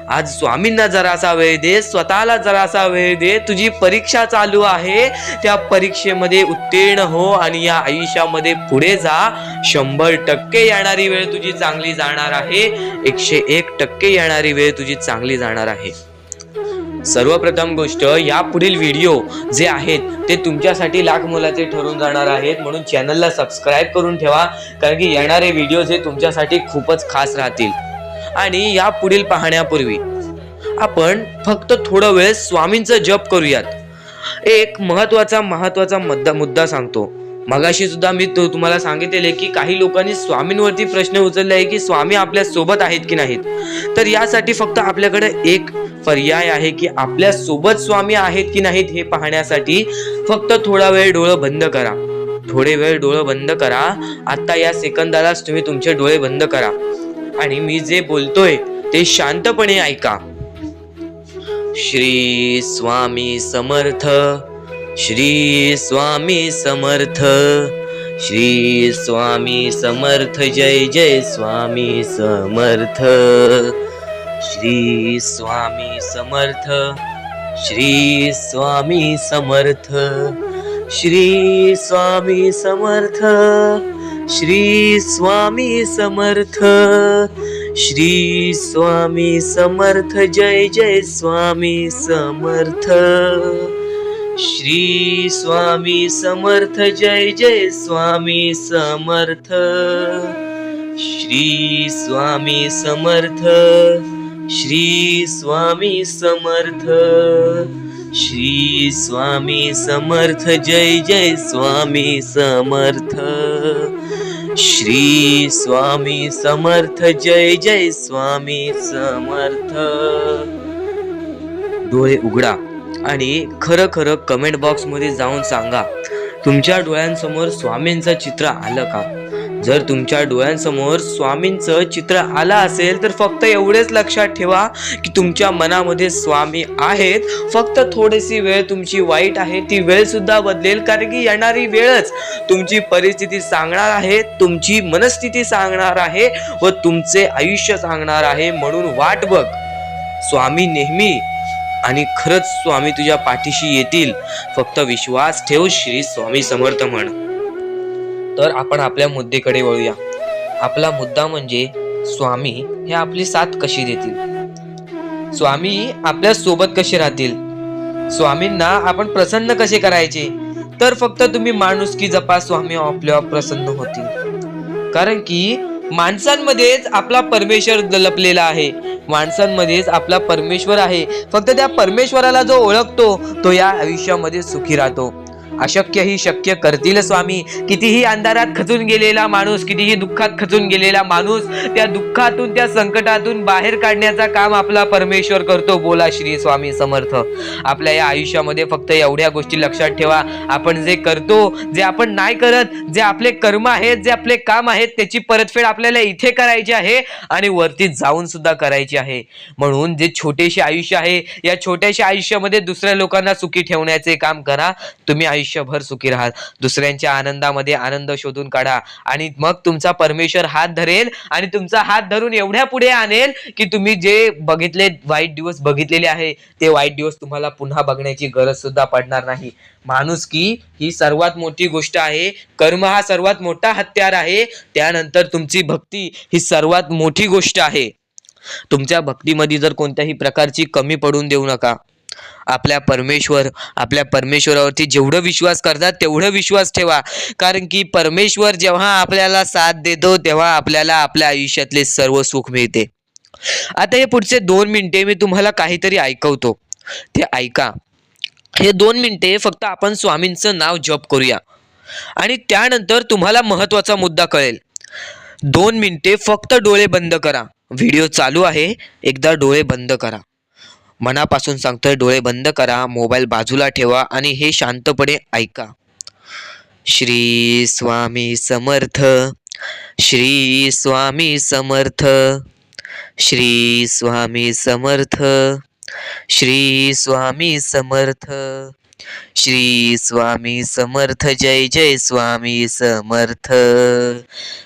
आज स्वामींना जरासा वेळ दे, स्वतःला जरासा वेळ दे. तुझी परीक्षा चालू आहे, त्या परीक्षेमध्ये उत्तीर्ण हो आणि या आयुष्यामध्ये पुढे जा. 100% येणारी वेळ तुझी चांगली जाणार आहे, 101% येणारी वेळ तुझी चांगली जाणार आहे. सर्वप्रथम गोष्ट, या पुढील व्हिडिओ जे आहेत ते तुमच्यासाठी लाख मोलाचे ठरून जाणार आहेत, म्हणून चॅनलला सबस्क्राईब करून ठेवा. कारण की येणारे व्हिडिओ हे तुमच्यासाठी खूपच खास राहतील. आणि या पुढील पाहण्यापूर्वी आपण फक्त थोडा वेळ स्वामींचा जप करूयात. एक महत्वाचा मुद्दा सांगतो. मगाशी सुद्धा मी तुम्हाला सांगितले की काही लोकांनी स्वामींवरती प्रश्न उचलले आहे की स्वामी आपल्या सोबत आहेत की नाहीत. तर यासाठी फक्त आपल्याकडे एक पर्याय आहे की आपल्या सोबत स्वामी आहेत की नाहीत हे पाहण्यासाठी फक्त थोडा वेळ डोळे बंद करा. थोडे वेळ डोळे बंद करा. आता या सेकंदालाच तुम्ही तुमचे डोळे बंद करा आणि मी जे बोलतोय ते शांतपणे ऐका. श्री स्वामी समर्थ, श्री स्वामी समर्थ, श्री स्वामी समर्थ, जय जय स्वामी समर्थ. श्री स्वामी समर्थ, श्री स्वामी समर्थ, श्री स्वामी समर्थ, श्री स्वामी समर्थ, श्री स्वामी समर्थ, जय जय स्वामी समर्थ. श्री स्वामी समर्थ, जय जय स्वामी समर्थ. श्री स्वामी समर्थ, श्री स्वामी समर्थ, श्री स्वामी समर्थ, जय जय स्वामी समर्थ. श्री स्वामी समर्थ, जय जय स्वामी समर्थ. डोळे उघडा आणि खरं खरं कमेंट बॉक्स मध्ये जाऊन सांगा, तुमच्या डोळ्यांसमोर स्वामींचं चित्र आलं का? जर तुमच्या डोळ्यांसमोर स्वामींचं चित्र आलं असेल तर फक्त एवढेच लक्षात ठेवा की तुमच्या मनामध्ये स्वामी आहेत. फक्त थोडीशी वेळ तुमची वाईट आहे, ती वेळ सुद्धा बदलेल. कारण की येणारी वेळच तुमची परिस्थिती सांगणार आहे, तुमची मनस्थिती सांगणार आहे व तुमचे आयुष्य सांगणार आहे. म्हणून वाट बघ, स्वामी नेहमी आणि खरंच स्वामी तुझ्या पाठीशी येतील. फक्त विश्वास ठेव. श्री स्वामी समर्थ म्हण. तर आपण आपल्या मुद्द्याकडे वळूया. आपला मुद्दा म्हणजे स्वामी हे आपली साथ कशी देतील, स्वामी आपल्या सोबत कसे राहतील, स्वामींना आपण प्रसन्न कसे करायचे. तर फक्त तुम्ही माणुसकी जपा, स्वामी आपल्यावर प्रसन्न होतील. कारण की माणसांमध्येच आपला परमेश्वर लपलेला आहे, माणसांमध्येच आपला परमेश्वर आहे. फक्त त्या परमेश्वराला जो ओळखतो तो या आयुष्यामध्ये सुखी राहतो. अशक्य ही शक्य करतील स्वामी. कितीही अंधारात खचून गेलेला माणूस, कितीही दुःखात खचून गेलेला माणूस, त्या दुःखातून त्या संकटातून बाहेर काढण्याचा काम आपला परमेश्वर करतो. बोला श्री स्वामी समर्थ. आपल्या या आयुष्यामध्ये फक्त एवढ्या गोष्टी लक्षात ठेवा, आपण जे करतो, जे आपण नाही करत, जे आपले कर्म आहेत, जे आपले काम आहेत, त्याची परतफेड आपल्याला इथे करायची आहे आणि वरती जाऊन सुद्धा करायची आहे. म्हणून जे छोटेसे आयुष्य आहे, या छोट्याशा आयुष्यामध्ये दुसऱ्या लोकांना सुखी ठेवण्याचे काम करा. तुम्ही आयुष्यभर सुखी राहा. दुसऱ्यांच्या आनंदामध्ये आनंद शोधून काढा आणि मग तुमचा परमेश्वर हात धरेल आणि तुमचा हात धरून एवढ्या पुढे आणेल की तुम्ही जे बघितले वाईट दिवस बघितलेले आहे ते वाईट दिवस तुम्हाला पुन्हा बघण्याची गरज सुद्धा पडणार नाही. माणुसकी ही सर्वात मोठी गोष्ट आहे. कर्म हा सर्वात मोठा हत्यार आहे. त्यानंतर तुमची भक्ती ही सर्वात मोठी गोष्ट आहे. तुमच्या भक्तीमध्ये जर कोणत्याही प्रकारची कमी पडून देऊ नका. आपल्या परमेश्वरावरती जेवढं विश्वास करतात तेवढं विश्वास ठेवा. कारण की परमेश्वर जेव्हा आपल्याला साथ देतो तेव्हा आपल्याला आपल्या आयुष्यातले सर्व सुख मिळते. आता हे पुढचे 2 मिनिटे मी तुम्हाला काहीतरी ऐकवतो, ते ऐका. हे 2 मिनिटे फक्त आपण स्वामींचं नाव जप करूया आणि त्यानंतर तुम्हाला महत्वाचा मुद्दा कळेल. 2 मिनिटे फक्त डोळे बंद करा. व्हिडिओ चालू आहे, एकदा डोळे बंद करा. मनापासून सांगतोय, डोळे बंद करा, मोबाईल बाजूला ठेवा आणि हे शांतपणे ऐका. श्री स्वामी समर्थ, श्री स्वामी समर्थ, श्री स्वामी समर्थ, श्री स्वामी समर्थ, श्री स्वामी समर्थ. जय जय स्वामी समर्थ.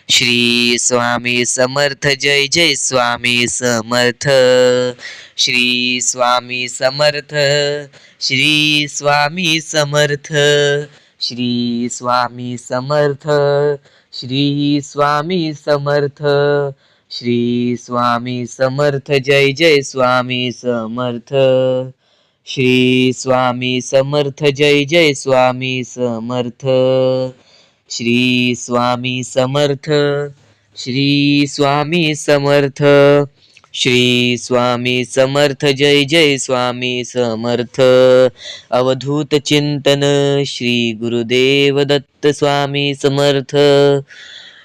श्री स्वामी समर्थ. जय जय स्वामी समर्थ. श्री स्वामी समर्थ. श्री स्वामी समर्थ. श्री स्वामी समर्थ. श्री स्वामी समर्थ. श्री स्वामी समर्थ. जय जय स्वामी समर्थ. श्री स्वामी समर्थ. जय जय स्वामी समर्थ. श्री स्वामी समर्थ. श्री स्वामी समर्थ. श्री स्वामी समर्थ. जय जय स्वामी समर्थ. अवधूत चिंतन श्री गुरुदेव दत्त स्वामी समर्थ.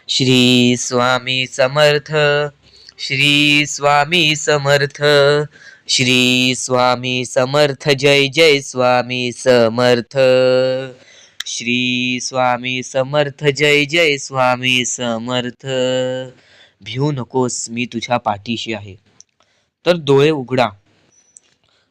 श्री स्वामी समर्थ. श्री स्वामी समर्थ. श्री स्वामी समर्थ. जय जय स्वामी समर्थ. श्री स्वामी समर्थ. जय जय स्वामी समर्थ. भिवू नकोस, मी तुझ्या पाठीशी आहे. तर डोळे उघडा.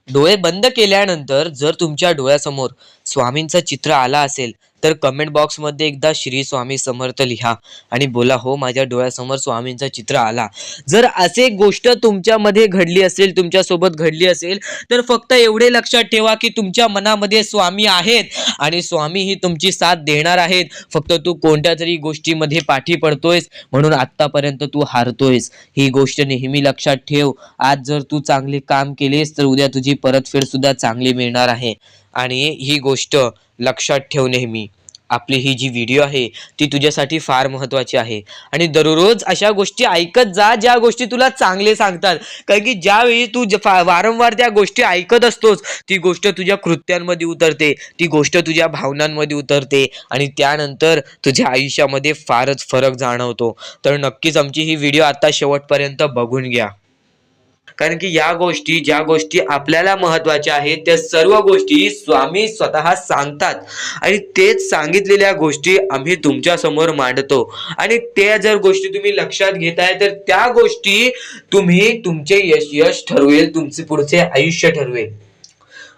डोळे बंद केल्यानंतर जर तुमच्या डोळ्यासमोर स्वामींचं चित्र आला असेल तर कमेंट बॉक्स मध्ये एकदा श्री स्वामी समर्थ लिहा आणि बोला, हो माझ्या डोळ्यासमोर स्वामींचं चित्र आला. जर असे गोष्ट तुमच्यामध्ये घडली असेल, तुमच्या सोबत घडली असेल, तर फक्त एवढे लक्षात ठेवा की तुमच्या मनामध्ये स्वामी आहेत आणि स्वामी ही तुमची साथ देणार आहेत. फक्त तू कोणत्या तरी गोष्टीमध्ये पाठी पडतोयस म्हणून आतापर्यंत तू हारतोयस. ही गोष्ट नेहमी लक्षात ठेव. आज जर तू चांगले काम केलेस तर उद्या तुझी परतफेड सुद्धा चांगली मिळणार आहे. आणि ही गोष्ट लक्षात ठेव नेहमी. आपली ही जी व्हिडिओ आहे ती तुझ्यासाठी फार महत्त्वाची आहे आणि दररोज अशा गोष्टी ऐकत जा ज्या गोष्टी तुला चांगले सांगतात. कारण की ज्यावेळी तू वारंवार त्या गोष्टी ऐकत असतोस ती गोष्ट तुझ्या कृत्यांमध्ये उतरते, ती गोष्ट तुझ्या भावनांमध्ये उतरते आणि त्यानंतर तुझ्या आयुष्यामध्ये फारच फरक जाणवतो. तर नक्कीच आमची ही व्हिडिओ आता शेवटपर्यंत बघून घ्या. कारण की या गोष्टी, ज्या गोष्टी आपल्याला महत्वाच्या आहेत त्या सर्व गोष्टी स्वामी स्वतः सांगतात आणि तेच सांगितलेल्या गोष्टी आम्ही तुमच्या समोर मांडतो आणि त्या जर गोष्टी तुम्ही लक्षात घेताय तर त्या गोष्टी तुमचे यश ठरवेल, तुमचे पुढचे आयुष्य ठरवेल.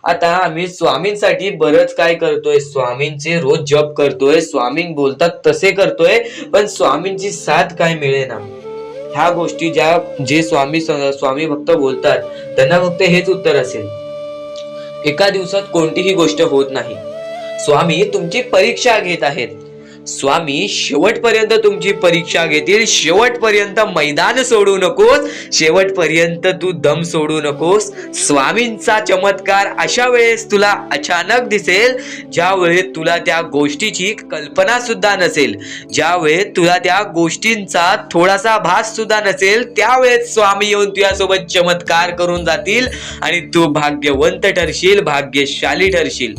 आता आम्ही स्वामींसाठी बरंच काय करतोय, स्वामींचे रोज जप करतोय, स्वामी बोलतात तसे करतोय, पण स्वामींची साथ काय मिळेना. ह्या गोष्टी जे स्वामी भक्त बोलतात त्यांना फक्त हेच उत्तर असेल, एका दिवसात कोणतीही गोष्ट होत नाही. स्वामी तुमची परीक्षा घेत आहेत. स्वामी शेवटपर्यंत तुमची परीक्षा घेतील, शेवटपर्यंत मैदान सोडू नकोस, शेवटपर्यंत तू दम सोडू नकोस. स्वामींचा चमत्कार अशा वेळेस तुला अचानक दिसेल ज्या वेळेस तुला त्या गोष्टीची कल्पना सुद्धा नसेल, ज्या वेळेस तुला त्या गोष्टींचा थोडासा भास सुद्धा नसेल, त्यावेळेस स्वामी येऊन तुझ्यासोबत चमत्कार करून जातील आणि तू भाग्यवंत ठरशील, भाग्यशाली ठरशील.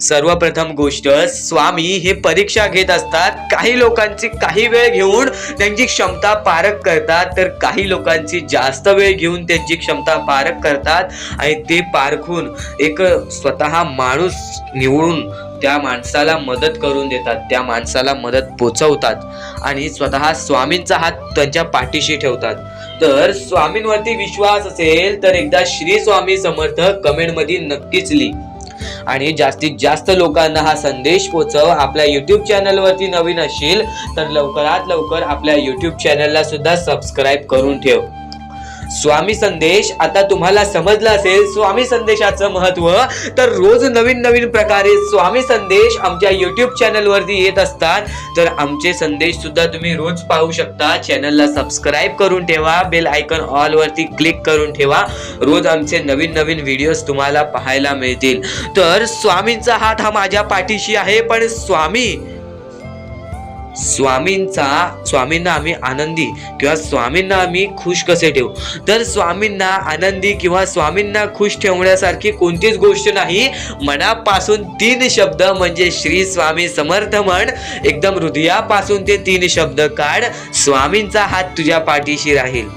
सर्वप्रथम गोष्ट, स्वामी हे परीक्षा घेत असतात. काही लोकांची काही वेळ घेऊन त्यांची क्षमता पारख करतात, तर काही लोकांची जास्त वेळ घेऊन त्यांची क्षमता पारख करतात आणि ते पारखून एक स्वतः माणूस निवडून त्या माणसाला मदत करून देतात, त्या माणसाला मदत पोचवतात आणि स्वतः स्वामींचा हात त्यांच्या पाठीशी ठेवतात. तर स्वामींवरती विश्वास असेल तर एकदा श्री स्वामी समर्थ कमेंट मध्ये नक्कीच लिही आणि जास्तीत जास्त लोकांना हा संदेश पोचव. आपल्या युट्यूब चॅनल वरती नवीन असशील तर लवकरात लवकर आपल्या युट्यूब चॅनलला सुद्धा सबस्क्राईब करून ठेव. स्वामी संदेश आता तुम्हाला समजला असेल स्वामी संदेशाचं महत्व. तर रोज नवीन नवीन प्रकारे स्वामी संदेश आमच्या युट्यूब चॅनल वरती येत असतात, तर आमचे संदेश सुद्धा तुम्ही रोज पाहू शकता. चॅनलला सबस्क्राईब करून ठेवा, बेल आयकॉन ऑल वरती क्लिक करून ठेवा. रोज आमचे नवीन नवीन व्हिडिओज तुम्हाला पाहायला मिळतील. तर स्वामींचा हात हा माझ्या पाठीशी आहे, पण स्वामींना आम्ही आनंदी किंवा स्वामींना आम्ही खुश कसे ठेवू. तर स्वामींना आनंदी किंवा स्वामींना खुश ठेवण्यासारखी कोणतीच गोष्ट नाही. मनापासून 3 शब्द म्हणजे श्री स्वामी समर्थ म्हण. एकदम हृदयापासून ते 3 शब्द काढ. स्वामींचा हात तुझ्या पाठीशी राहील.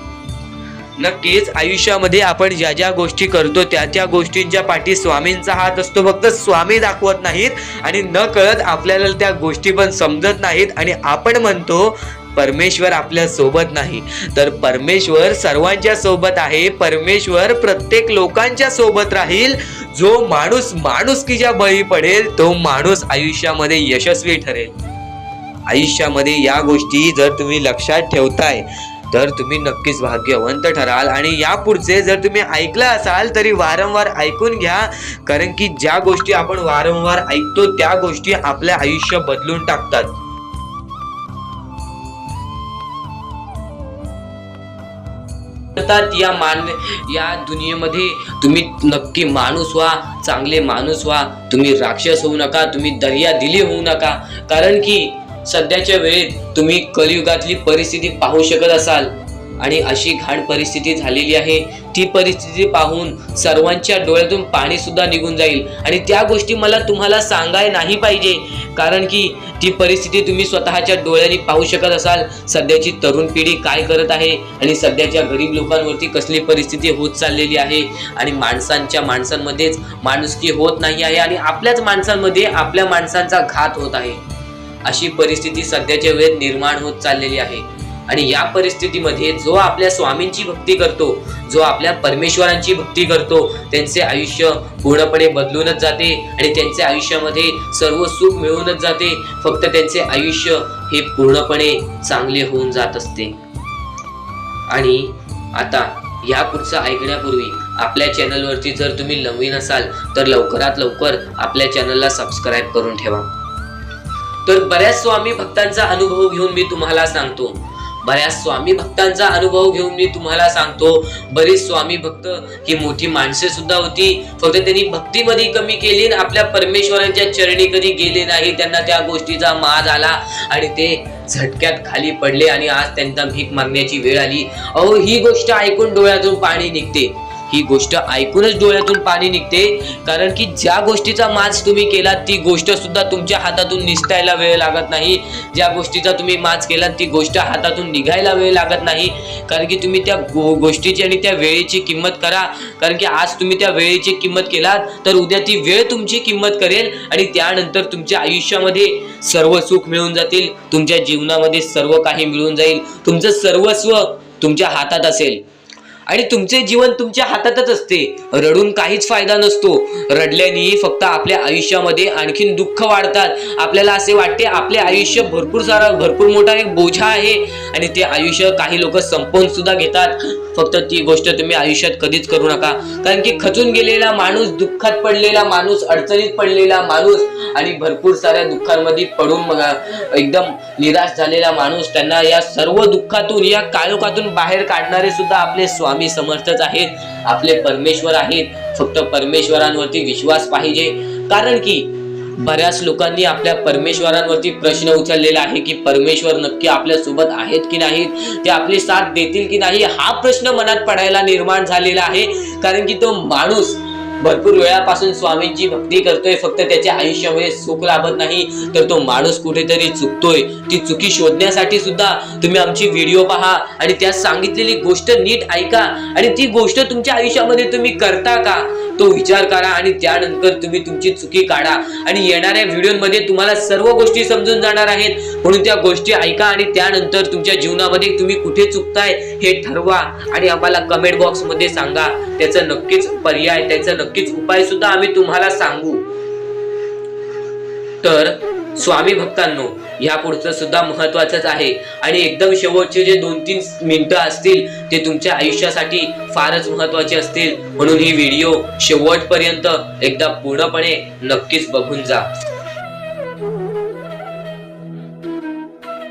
नक्कीच आयुष्यामध्ये आपण ज्या ज्या गोष्टी करतो त्या गोष्टींच्या पाठी स्वामींचा हात असतो. फक्त स्वामी दाखवत नाहीत आणि न कळत आपल्याला त्या गोष्टी पण समजत नाहीत आणि आपण म्हणतो परमेश्वर आपल्या सोबत नाही. तर परमेश्वर सर्वांच्या सोबत आहे. परमेश्वर प्रत्येक लोकांच्या सोबत राहील. जो माणूस माणुसकीच्या बळी पडेल तो माणूस आयुष्यामध्ये यशस्वी ठरेल. आयुष्यामध्ये या गोष्टी जर तुम्ही लक्षात ठेवताय तर तुम्ही नक्कीच भाग्यवंत ठराल. आणि यापुढचे जर तुम्ही ऐकलं असाल तरी वारंवार ऐकून घ्या, कारण की ज्या गोष्टी आपण वारंवार ऐकतो त्या गोष्टी आपल्या आयुष्य बदलून टाकतात. या दुनियेमध्ये तुम्ही नक्की माणूस व्हा, चांगले माणूस व्हा. तुम्ही राक्षस होऊ नका, तुम्ही दर्या दिली होऊ नका. कारण की सध्याच्या वेळेत तुम्ही कलियुगातली परिस्थिती पाहू शकत असाल आणि अशी घाण परिस्थिती झालेली आहे. ती परिस्थिती पाहून सर्वांच्या डोळ्यातून पाणी सुद्धा निघून जाईल आणि त्या गोष्टी मला तुम्हाला सांगाय नाही पाहिजे, कारण की ती परिस्थिती तुम्ही स्वतःच्या डोळ्यांनी पाहू शकत असाल. सध्याची तरुण पिढी काय करत आहे आणि सध्याच्या गरीब लोकांवरती कसली परिस्थिती होत चाललेली आहे आणि माणसांमध्येच माणुसकी होत नाही आहे आणि आपल्याच माणसांमध्ये आपल्या माणसांचा घात होत आहे. अशी परिस्थिती सध्याच्या वेळेत निर्माण होत चाललेली आहे आणि या परिस्थितीमध्ये जो आपल्या स्वामींची भक्ती करतो, जो आपल्या परमेश्वरांची भक्ती करतो, त्यांचे आयुष्य पूर्णपणे बदलूनच जाते आणि त्यांच्या आयुष्यामध्ये सर्व सुख मिळूनच जाते. फक्त त्यांचे आयुष्य हे पूर्णपणे चांगले होऊन जात असते. आणि आता या पुढचं ऐकण्यापूर्वी आपल्या चॅनलवरती जर तुम्ही नवीन असाल तर लवकरात लवकर आपल्या चॅनलला सबस्क्राईब करून ठेवा. तर बऱ्याच स्वामी भक्तांचा अनुभव घेऊन मी तुम्हाला सांगतो. बरेच स्वामी भक्त ही मोठी माणसे सुद्धा होती, फक्त त्यांनी भक्तीमध्ये कमी केली आणि आपल्या परमेश्वरांच्या चरणी कधी गेले नाही. त्यांना त्या गोष्टीचा माज आला आणि ते झटक्यात खाली पडले आणि आज त्यांना भीक मागण्याची वेळ आली. अहो, ही गोष्ट ऐकून डोळ्यातून पाणी निघते. ही गोष्ट ऐकूनच डोळ्यातून पाणी निघते, कारण की ज्या गोष्टीचा माज तुम्ही केला ती गोष्ट सुद्धा तुमच्या हातातून निसटायला वेळ लागत नाही. ज्या गोष्टीचा तुम्ही माज केला ती गोष्ट हातातून निघायला वेळ लागत नाही, कारण की तुम्ही त्या गोष्टीची आणि त्या वेळेची किंमत करा. कारण की आज तुम्ही त्या वेळेची किंमत केलात तर उद्या ती वेळ तुमची किंमत करेल आणि त्यानंतर तुमच्या आयुष्यामध्ये सर्व सुख मिळून जातील. तुमच्या जीवनामध्ये सर्व काही मिळून जाईल. तुमचं सर्वस्व तुमच्या हातात असेल आणि तुमचे जीवन तुमच्या हातातच असते. रडून काहीच फायदा नसतो. रडल्याने फक्त आपल्या आयुष्यामध्ये आणखीन दुःख वाढतात. आपल्याला असे वाटते आपले आयुष्य भरपूर मोठा एक बोझा आहे आणि ते आयुष्य काही लोक संपवून सुद्धा घेतात. फक्त ती गोष्ट तुम्ही आयुष्यात कधीच करू नका. कारण की खचून गेलेला माणूस, दुःखात पडलेला माणूस, अडचणीत पडलेला माणूस आणि भरपूर साऱ्या दुःखांमध्ये पडून एकदम निराश झालेला माणूस, त्यांना या सर्व दुःखातून, या काळोखातून बाहेर काढणारे सुद्धा आपले स्वामी समर्थच आहेत, आपले परमेश्वर आहेत. फक्त परमेश्वरांवरती विश्वास पाहिजे. कारण की बऱ्याच लोकांनी आपल्या परमेश्वरांवरती प्रश्न उचललेला आहे की परमेश्वर नक्की आपल्या सोबत आहेत की नाहीत, ते आपली साथ देतील की नाही, हा प्रश्न मनात पडायला निर्माण झालेला आहे. कारण की तो माणूस भरपूर वेळापासून स्वामींची भक्ती करतोय, फक्त त्याच्या आयुष्यामध्ये सुख लाभत नाही, तर तो माणूस कुठेतरी चुकतोय. ती चुकी शोधण्यासाठी सुद्धा तुम्ही आमची व्हिडिओ पहा आणि त्यात सांगितलेली गोष्ट नीट ऐका आणि ती गोष्ट तुमच्या आयुष्यामध्ये तुम्ही करता का तो विचार करा आणि त्यानंतर तुम्ही तुमची चुकी काढा. आणि येणाऱ्या व्हिडिओमध्ये तुम्हाला सर्व गोष्टी समजून जाणार आहेत, म्हणून त्या गोष्टी ऐका आणि त्यानंतर तुमच्या जीवनामध्ये तुम्ही कुठे चुकताय हे ठरवा आणि आम्हाला कमेंट बॉक्स मध्ये सांगा. त्याचं नक्कीच पर्याय, त्याचं नक्कीच उपाय सुद्धा आम्ही तुम्हाला सांगू. तर स्वामी भक्तांनो, या पुढचं सुद्धा महत्वाचंच आहे आणि एकदम शेवटचे जे 2-3 मिनिटं असतील ते तुमच्या आयुष्यासाठी फारच महत्वाचे असतील, म्हणून ही व्हिडिओ शेवटपर्यंत एकदा पूर्णपणे नक्कीच बघून जा.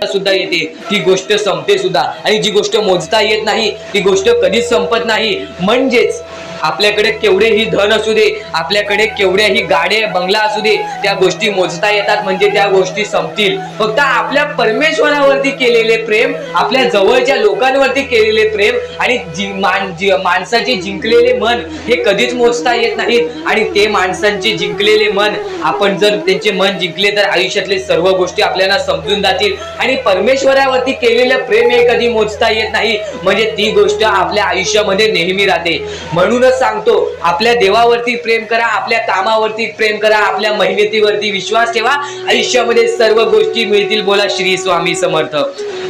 सुद्धा येते ती गोष्ट संपते सुद्धा, आणि जी गोष्ट मोजता येत नाही ती गोष्ट कधीच संपत नाही. म्हणजेच आपल्याकडे केवढेही धन असू दे, आपल्याकडे केवढ्याही गाड्या बंगला असू दे, त्या गोष्टी मोजता येतात, म्हणजे त्या गोष्टी संपतील. फक्त आपल्या परमेश्वरावरती केलेले प्रेम, आपल्या जवळच्या लोकांवरती केलेले प्रेम आणि माणसाचे जिंकलेले मन हे कधीच मोजता येत नाहीत. आणि ते माणसांचे जिंकलेले मन, आपण जर त्यांचे मन जिंकले तर आयुष्यातले सर्व गोष्टी आपल्याला समजून जातील. आणि परमेश्वरावरती केलेलं प्रेम हे कधी मोजता येत नाही, म्हणजे ती गोष्ट आपल्या आयुष्यामध्ये नेहमी राहते. म्हणून सांगतो, आपल्या देवावरती प्रेम करा, आपल्या कामावरती प्रेम करा, आपल्या मेहनतीवरती विश्वास ठेवा, आयुष्यामध्ये सर्व गोष्टी मिळतील. बोला श्री स्वामी समर्थ.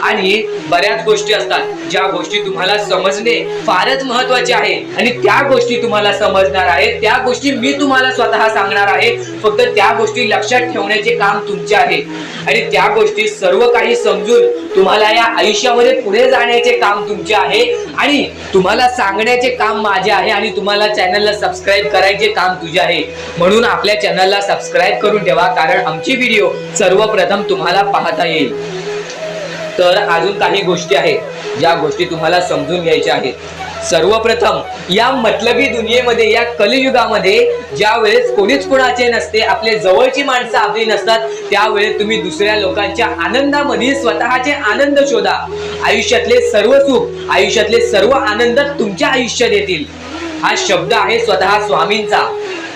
आणि बऱ्याच गोष्टी असतात ज्या गोष्टी तुम्हाला समजणे फारच महत्वाचे आहे आणि त्या गोष्टी तुम्हाला समजणार आहेत, त्या गोष्टी मी तुम्हाला स्वतः सांगणार आहे. फक्त त्या गोष्टी लक्षात ठेवण्याचे काम तुमचे आहे आणि त्या गोष्टी सर्व काही समजून तुम्हाला या आयुष्यामध्ये पुढे जाण्याचे काम तुमचे आहे आणि तुम्हाला सांगण्याचे काम माझे आहे आणि तुम्हाला चॅनलला सबस्क्राईब करायचे काम तुझे आहे. म्हणून आपल्या चॅनलला सबस्क्राईब करून ठेवा, कारण आमची व्हिडिओ सर्वप्रथम तुम्हाला पाहता येईल. तर अजून काही गोष्टी आहेत ज्या गोष्टी तुम्हाला समजून घ्यायच्या आहेत. सर्वप्रथम, या मतलबी दुनियेमध्ये, या कलियुगामध्ये ज्या वेळेस कोणीच कोणाचे नसते, आपले जवळची माणसं आपली नसतात, त्यावेळेस तुम्ही दुसऱ्या लोकांच्या आनंदामध्ये स्वतःचे आनंद शोधा. आयुष्यातले सर्व सुख, आयुष्यातले सर्व आनंद तुमच्या आयुष्यात येतील. हा शब्द आहे स्वतः स्वामींचा.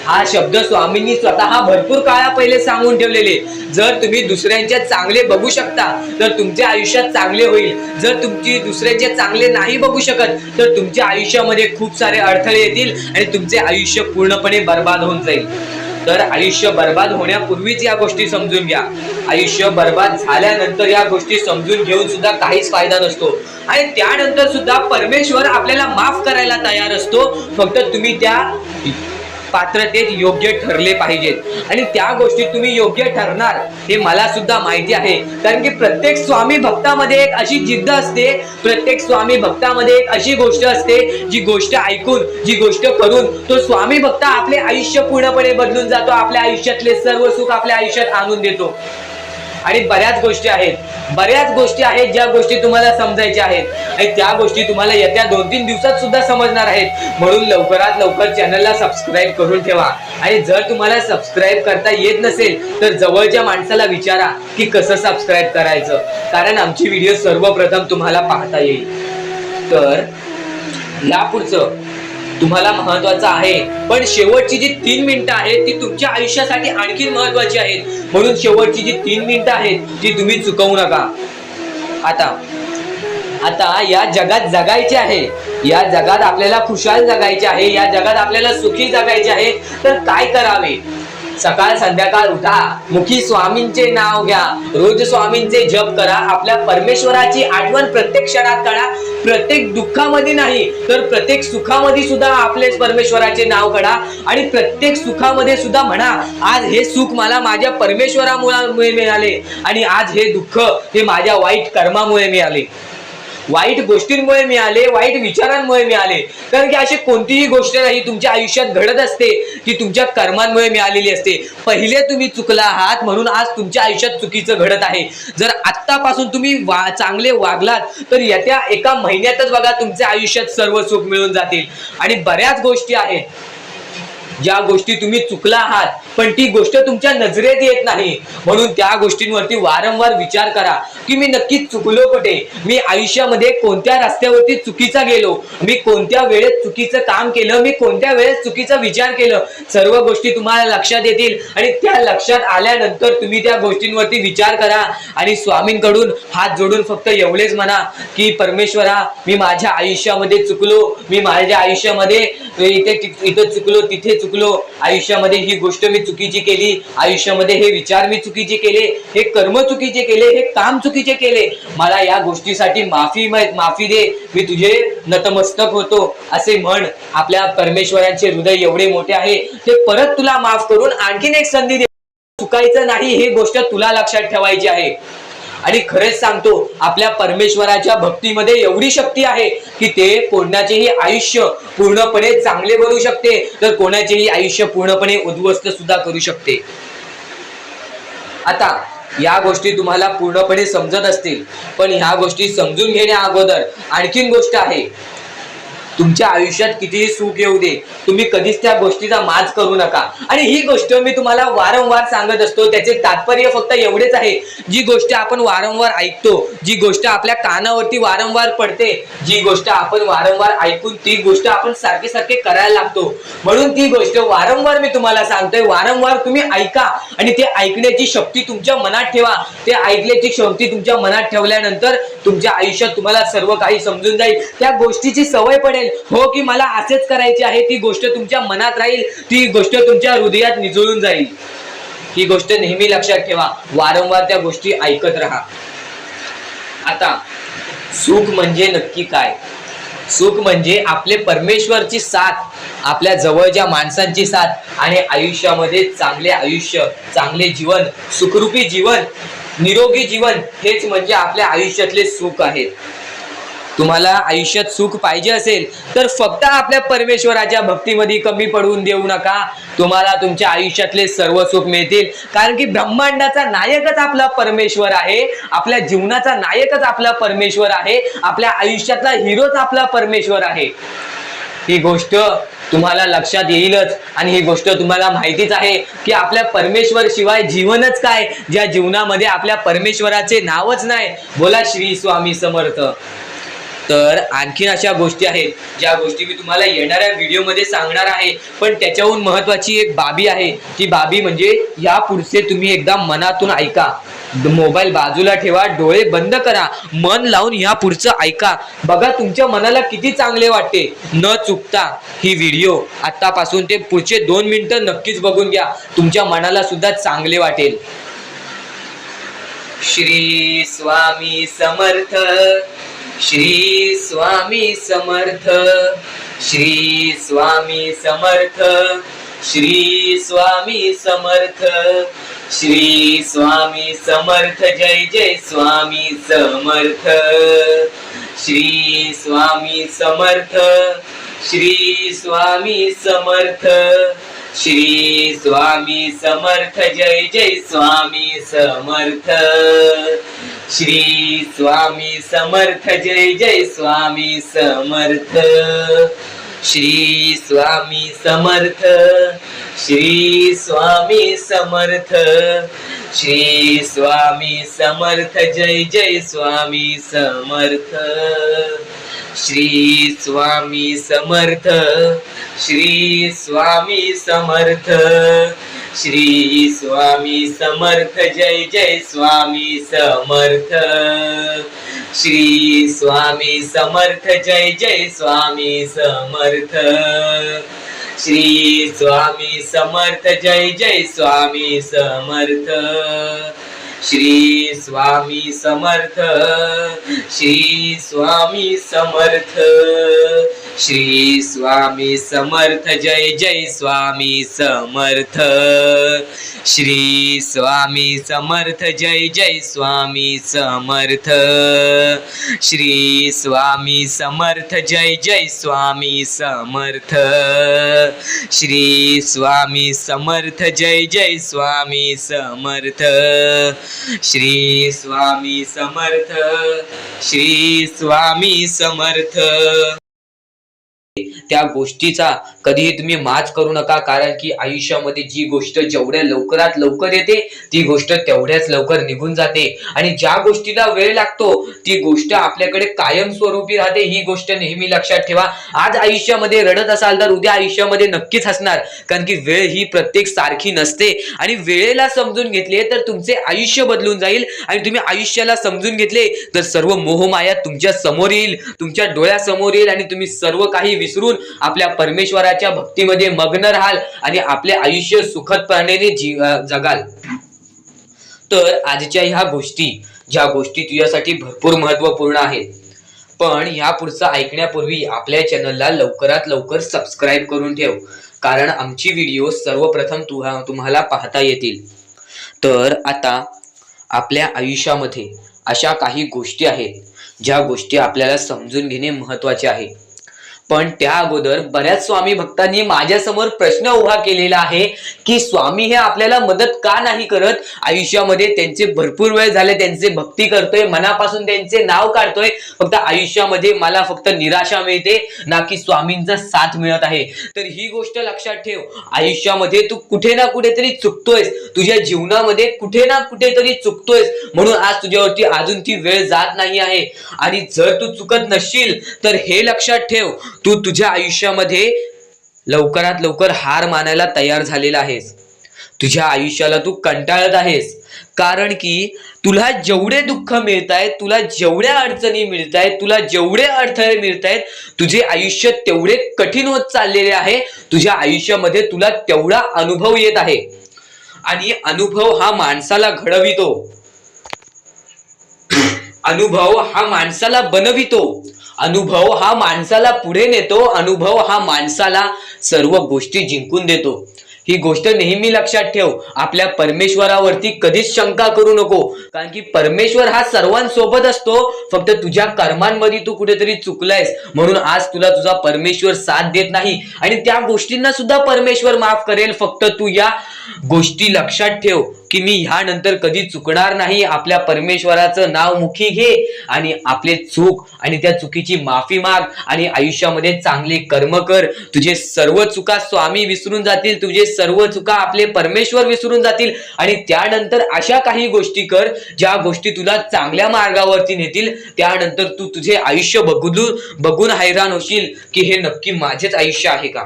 हा शब्द स्वामींनी स्वतः भरपूर काळा पहिले सांगून ठेवलेले. जर तुम्ही दुसऱ्यांचे चांगले बघू शकता तर तुमच्या आयुष्यात चांगले होईल. जर तुमची दुसऱ्यांचे चांगले नाही बघू शकत तर तुमच्या आयुष्यामध्ये खूप सारे अडथळे येतील आणि तुमचे आयुष्य पूर्णपणे बर्बाद होऊन जाईल. तर आयुष्य बर्बाद होण्यापूर्वीच या गोष्टी समजून घ्या. आयुष्य बर्बाद झाल्यानंतर या गोष्टी समजून घेऊन सुद्धा काहीच फायदा नसतो आणि त्यानंतर सुद्धा परमेश्वर आपल्याला माफ करायला तयार असतो. फक्त तुम्ही त्या पात्रतेत योग्य ठरले पाहिजेत आणि त्या गोष्टी तुम्ही योग्य ठरणार हे मला सुद्धा माहिती आहे. कारण की प्रत्येक स्वामी भक्तामध्ये एक अशी जिद्द असते, प्रत्येक स्वामी भक्तामध्ये एक अशी गोष्ट असते, जी गोष्ट ऐकून, जी गोष्ट करून तो स्वामी भक्त आपले आयुष्य पूर्णपणे बदलून जातो, आपल्या आयुष्यातले सर्व सुख आपल्या आयुष्यात आणून देतो. आणि बऱ्याच गोष्टी आहेत ज्या गोष्टी तुम्हाला समजायच्या आहेत आणि त्या गोष्टी तुम्हाला येत्या 2-3 दिवसात सुद्धा समजणार आहेत. म्हणून लवकरात लवकर चॅनलला सबस्क्राईब करून ठेवा आणि जर तुम्हाला सबस्क्राईब करता येत नसेल तर जवळच्या माणसाला विचारा की कसं सबस्क्राईब करायचं, कारण आमची व्हिडिओ सर्वप्रथम तुम्हाला पाहता येईल. तर यापुढचं तुम्हाला महत्वाचं आहे, पण शेवटची जी 3 मिनिटं आहेत ती तुमच्या आयुष्यासाठी आणखी महत्वाची आहेत. म्हणून शेवटची जी 3 मिनिटं आहेत ती तुम्ही चुकवू नका. आता या जगात जगायचे आहे, या जगात आपल्याला खुशाल जगायचे आहे, या जगात आपल्याला सुखी जगायचे आहे, तर काय करावे? सकाळ संध्याकाळ उठा, मुखी स्वामींचे नाव घ्या, रोज स्वामींचे जप करा, आपल्या परमेश्वराची आठवण प्रत्येक क्षणात करा. प्रत्येक दुःखामध्ये नाही तर प्रत्येक सुखामध्ये सुद्धा आपले परमेश्वराचे नाव काढा आणि प्रत्येक सुखामध्ये सुद्धा म्हणा, आज हे सुख मला माझ्या परमेश्वरामुळे मिळाले आणि आज हे दुःख हे माझ्या वाईट कर्मामुळे मिळाले. वाईट गोष्टींमुळे मिळाले, वाईट विचारांमुळे मिळाले. कारण की अशी कोणतीही गोष्ट नाही तुमच्या आयुष्यात घडत असते की तुमच्या कर्मांमुळे मिळालेली असते. पहिले तुम्ही चुकला आहात म्हणून आज तुमच्या आयुष्यात चुकीचं घडत आहे. जर आत्तापासून तुम्ही चांगले वागलात तर येत्या एका महिन्यातच बघा तुमच्या आयुष्यात सर्व सुख मिळून जातील. आणि बऱ्याच गोष्टी आहेत ज्या गोष्टी तुम्ही चुकला आहात पण ती गोष्ट तुमच्या नजरेत येत नाही, म्हणून त्या गोष्टींवरती वारंवार विचार करा की मी नक्की चुकलो कुठे, मी आयुष्यामध्ये कोणत्या रस्त्यावरती चुकीचा गेलो, मी कोणत्या वेळेत चुकीचं काम केलं, मी कोणत्या वेळेस चुकीचा विचार केलं. सर्व गोष्टी तुम्हाला लक्षात येतील आणि त्या लक्षात आल्यानंतर तुम्ही त्या गोष्टींवरती विचार करा आणि स्वामींकडून हात जोडून फक्त एवढेच म्हणा की परमेश्वरा मी माझ्या आयुष्यामध्ये चुकलो, मी माझ्या आयुष्यामध्ये इथे चुकलो, तिथे चुकलो, आयुष्यामध्ये ही गोष्ट मी चुकीची केली, आयुष्यामध्ये हे विचार मी चुकीचे केले, हे कर्म चुकीचे केले, हे काम चुकीचे केले, मला या गोष्टीसाठी माफी दे, मी तुझे नतमस्तक होतो असे म्हण. आपल्या परमेश्वरांचे हृदय एवढे मोठे आहे ते परत तुला माफ करून आणखीन एक संधी दे. चुकायचं नाही ही गोष्ट तुला लक्षात ठेवायची आहे. आणि खरेच सांगतो आपल्या परमेश्वराच्या भक्तीमध्ये एवढी शक्ती आहे की ते कोणाचेही आयुष्य पूर्णपणे चांगले बनवू शकते तर कोणाचेही आयुष्य पूर्णपणे उद्ध्वस्त सुद्धा करू शकते. आता या गोष्टी तुम्हाला पूर्णपणे समजत असतील पण ह्या गोष्टी समजून घेण्या अगोदर आणखीन गोष्ट आहे. तुमच्या आयुष्यात कितीही सुख येऊ दे तुम्ही कधीच त्या गोष्टीचा माज करू नका. आणि ही गोष्ट मी तुम्हाला वारंवार सांगत असतो, त्याचे तात्पर्य फक्त एवढेच आहे, जी गोष्ट आपण वारंवार ऐकतो, जी गोष्ट आपल्या कानावरती वारंवार पडते, जी गोष्ट आपण वारंवार ऐकून ती गोष्ट आपण सारखे सारखे करायला लागतो, म्हणून ती गोष्ट वारंवार मी तुम्हाला सांगतोय, वारंवार तुम्ही ऐका आणि ते ऐकण्याची शक्ती तुमच्या मनात ठेवा. ते ऐकण्याची शक्ती तुमच्या मनात ठेवल्यानंतर तुमच्या आयुष्यात तुम्हाला सर्व काही समजून जाईल, त्या गोष्टीची सवय पडेल. हो की मला असेच करायचे आहे, ती गोष्ट तुमच्या मनात राहील, ती गोष्ट तुमच्या हृदयात निजळून जाईल. ही गोष्ट नेहमी लक्षात ठेवा, वारंवार त्या गोष्टी ऐकत राहा. आता सुख म्हणजे नक्की काय? सुख म्हणजे आपले परमेश्वरची साथ, आपल्या जवळच्या माणसांची साथ आणि आयुष्यामध्ये चांगले आयुष्य, चांगले जीवन, सुखरूपी जीवन, निरोगी जीवन, हेच म्हणजे आपल्या आयुष्यातले सुख आहे. तुम्हाला आयुष्यात सुख पाहिजे असेल तर फक्त आपल्या परमेश्वराच्या भक्तीमध्ये कमी पडून देऊ नका, तुम्हाला तुमच्या आयुष्यातले सर्व सुख मिळतील. कारण की ब्रह्मांडाचा नायकच आपला परमेश्वर आहे, आपल्या जीवनाचा नायकच आपला परमेश्वर आहे, आपल्या आयुष्यातला हिरोच आपला परमेश्वर आहे. ही गोष्ट तुम्हाला लक्षात येईलच आणि ही गोष्ट तुम्हाला माहितीच आहे की आपल्या परमेश्वर शिवाय जीवनच काय, ज्या जीवनामध्ये आपल्या परमेश्वराचे नावच नाही. बोला श्री स्वामी समर्थ. तर आणखीन अशा गोष्टी आहेत ज्या गोष्टी मी तुम्हाला येणाऱ्या व्हिडिओमध्ये सांगणार आहे, पण त्याच्याहून महत्वाची एक बाबी आहे. ती बाबी म्हणजे या पुढचे तुम्ही एकदा मनातून ऐका, मोबाईल बाजूला ठेवा, डोळे बंद करा, मन लावून या पुढचं ऐका. बघा तुमच्या मनाला किती चांगले वाटते. न चुकता ही व्हिडिओ आतापासून ते पुढचे 2 मिनिटं नक्कीच बघून घ्या, तुमच्या मनाला सुद्धा चांगले वाटेल. श्री स्वामी समर्थ, श्री स्वामी समर्थ, श्री स्वामी समर्थ, श्री स्वामी समर्थ, श्री स्वामी समर्थ, जय जय स्वामी समर्थ, श्री स्वामी समर्थ, श्री स्वामी समर्थ, श्री स्वामी समर्थ, जय जय स्वामी समर्थ, श्री स्वामी समर्थ, जय जय स्वामी समर्थ, श्री स्वामी समर्थ, श्री स्वामी समर्थ, श्री स्वामी समर्थ, जय जय स्वामी समर्थ, श्री स्वामी समर्थ, श्री स्वामी समर्थ, श्री स्वामी समर्थ, जय जय स्वामी समर्थ, श्री स्वामी समर्थ, जय जय स्वामी समर्थ, श्री स्वामी समर्थ, जय जय स्वामी समर्थ, श्री स्वामी समर्थ, श्री स्वामी समर्थ, श्री स्वामी समर्थ जय जय स्वामी समर्थ श्री स्वामी समर्थ जय जय स्वामी समर्थ श्री स्वामी समर्थ जय जय स्वामी समर्थ श्री स्वामी समर्थ जय जय स्वामी समर्थ श्री स्वामी समर्थ श्री स्वामी समर्थ। त्या गोष्टीचा कधीही तुम्ही माज करू नका, कारण की आयुष्यामध्ये जी गोष्ट जेवढ्या लवकरात लवकर येते ती गोष्ट तेवढ्याच लवकर निघून जाते, आणि ज्या गोष्टीला वेळ लागतो ती गोष्ट आपल्याकडे कायमस्वरूपी राहते। ही गोष्ट नेहमी लक्षात ठेवा। आज आयुष्यामध्ये रडत असाल तर उद्या आयुष्यामध्ये नक्कीच हसणार, कारण की वेळ ही प्रत्येक सारखी नसते, आणि वेळेला समजून घेतले तर तुमचे आयुष्य बदलून जाईल, आणि तुम्ही आयुष्याला समजून घेतले तर सर्व मोहमाया तुमच्या समोर येईल, तुमच्या डोळ्यासमोर येईल, आणि तुम्ही सर्व काही विसरून आपल्या परमेश्वराच्या भक्तीमध्ये मग्न राहाल आणि आपले आयुष्य सुखदपणे जगाल। तर आजच्या ह्या गोष्टी, ज्या गोष्टी तुझ्यासाठी भरपूर महत्वपूर्ण आहेत, पण ह्या पुढचं ऐकण्यापूर्वी आपल्या चॅनलला लवकरात लवकर सबस्क्राईब करून ठेव, कारण आमची व्हिडिओ सर्वप्रथम तुम्हाला पाहता येतील। तर आता आपल्या आयुष्यामध्ये अशा काही गोष्टी आहेत ज्या गोष्टी आपल्याला समजून घेणे महत्त्वाचे आहे, पण त्या अगोदर बऱ्याच स्वामी भक्तांनी माझ्यासमोर प्रश्न उभा केलेला आहे की स्वामी हे आपल्याला मदत का नाही करत। आयुष्यामध्ये त्यांचे भरपूर वेळ झाले, त्यांचे भक्ती करतोय, मनापासून त्यांचे नाव काढतोय, फक्त आयुष्यामध्ये मला फक्त निराशा मिळते, ना की स्वामींचा साथ मिळत आहे। तर ही गोष्ट लक्षात ठेव, आयुष्यामध्ये तू कुठे ना कुठेतरी चुकतोयस, तुझ्या जीवनामध्ये कुठे ना कुठेतरी चुकतोयस, म्हणून आज तुझ्यावरती अजून ती वेळ जात नाही आहे। आणि जर तू चुकत नसशील तर हे लक्षात ठेव, तू तुझ्या आयुष्यामध्ये लवकरात लवकर हार मानायला तयार झालेला आहेस। तुझ्या आयुष्याला तू कंटाळत आहेस, कारण की तुला जेवढे दुःख मिळतायत, तुला जेवढ्या अडचणी मिळतायत, तुला जेवढे अडथळे मिळतायत, तुझे आयुष्य तेवढे कठीण होत चाललेले आहे। तुझ्या आयुष्यामध्ये तुला तेवढा अनुभव येत आहे, आणि अनुभव हा माणसाला घडवितो, अनुभव हा माणसाला बनवितो, अनुभव हा माणसाला पुढे नेतो, अनुभव हा माणसाला सर्व गोष्टी जिंकून देतो। ही गोष्ट नेहमी लक्षात ठेव। आपल्या परमेश्वरावरती कधीच शंका करू नको, कारण की परमेश्वर हा सर्वांसोबत असतो, फक्त तुझ्या कर्मांमध्ये तू कुठेतरी चुकलायस, म्हणून आज तुला तुझा परमेश्वर साथ देत नाही, आणि त्या गोष्टींना सुद्धा परमेश्वर माफ करेल। फक्त तू या गोष्टी लक्षात ठेव की मी ह्यानंतर कधी चुकणार नाही। आपल्या परमेश्वराचं नाव मुखी घे आणि आपले चूक आणि त्या चुकीची माफी माग, आणि आयुष्यामध्ये चांगले कर्म कर। तुझे सर्व चुका स्वामी विसरून जातील, तुझे सर्व चुका आपले परमेश्वर विसरून जातील, आणि त्यानंतर अशा काही गोष्टी कर ज्या गोष्टी तुला चांगल्या मार्गावरती नेतील। त्यानंतर तू तुझे आयुष्य बघून हैराण होशील की हे नक्की माझेच आयुष्य आहे का।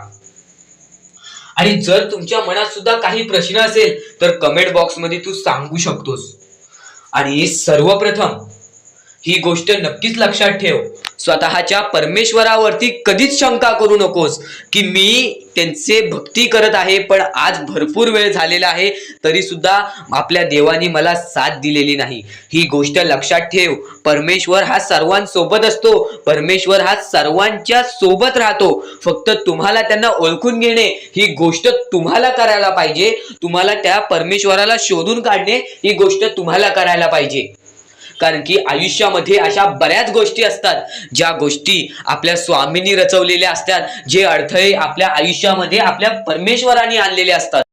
आणि जर तुमच्या मनात सुद्धा काही प्रश्न असेल तर कमेंट बॉक्स मध्ये तू सांगू शकतोस। आणि सर्वप्रथम ही गोष्ट नक्कीच लक्षात ठेव, स्वतःच्या परमेश्वरावरती कधीच शंका करू नकोस की मी त्यांचे भक्ती करत आहे, पण आज भरपूर वेळ झालेला आहे तरी सुद्धा आपल्या देवानी मला साथ दिलेली नाही। ही गोष्ट लक्षात ठेव, परमेश्वर हा सर्वांसोबत असतो, परमेश्वर हा सर्वांच्या सोबत राहतो, फक्त तुम्हाला त्यांना ओळखून घेणे ही गोष्ट तुम्हाला करायला पाहिजे। तुम्हाला त्या परमेश्वराला शोधून काढणे ही गोष्ट तुम्हाला करायला पाहिजे, कारण की आयुष्यामध्ये अशा बऱ्याच गोष्टी असतात ज्या गोष्टी आपल्या स्वामींनी रचवलेल्या असतात, जे अडथळे आपल्या आयुष्यामध्ये आपल्या परमेश्वराने आणलेले असतात।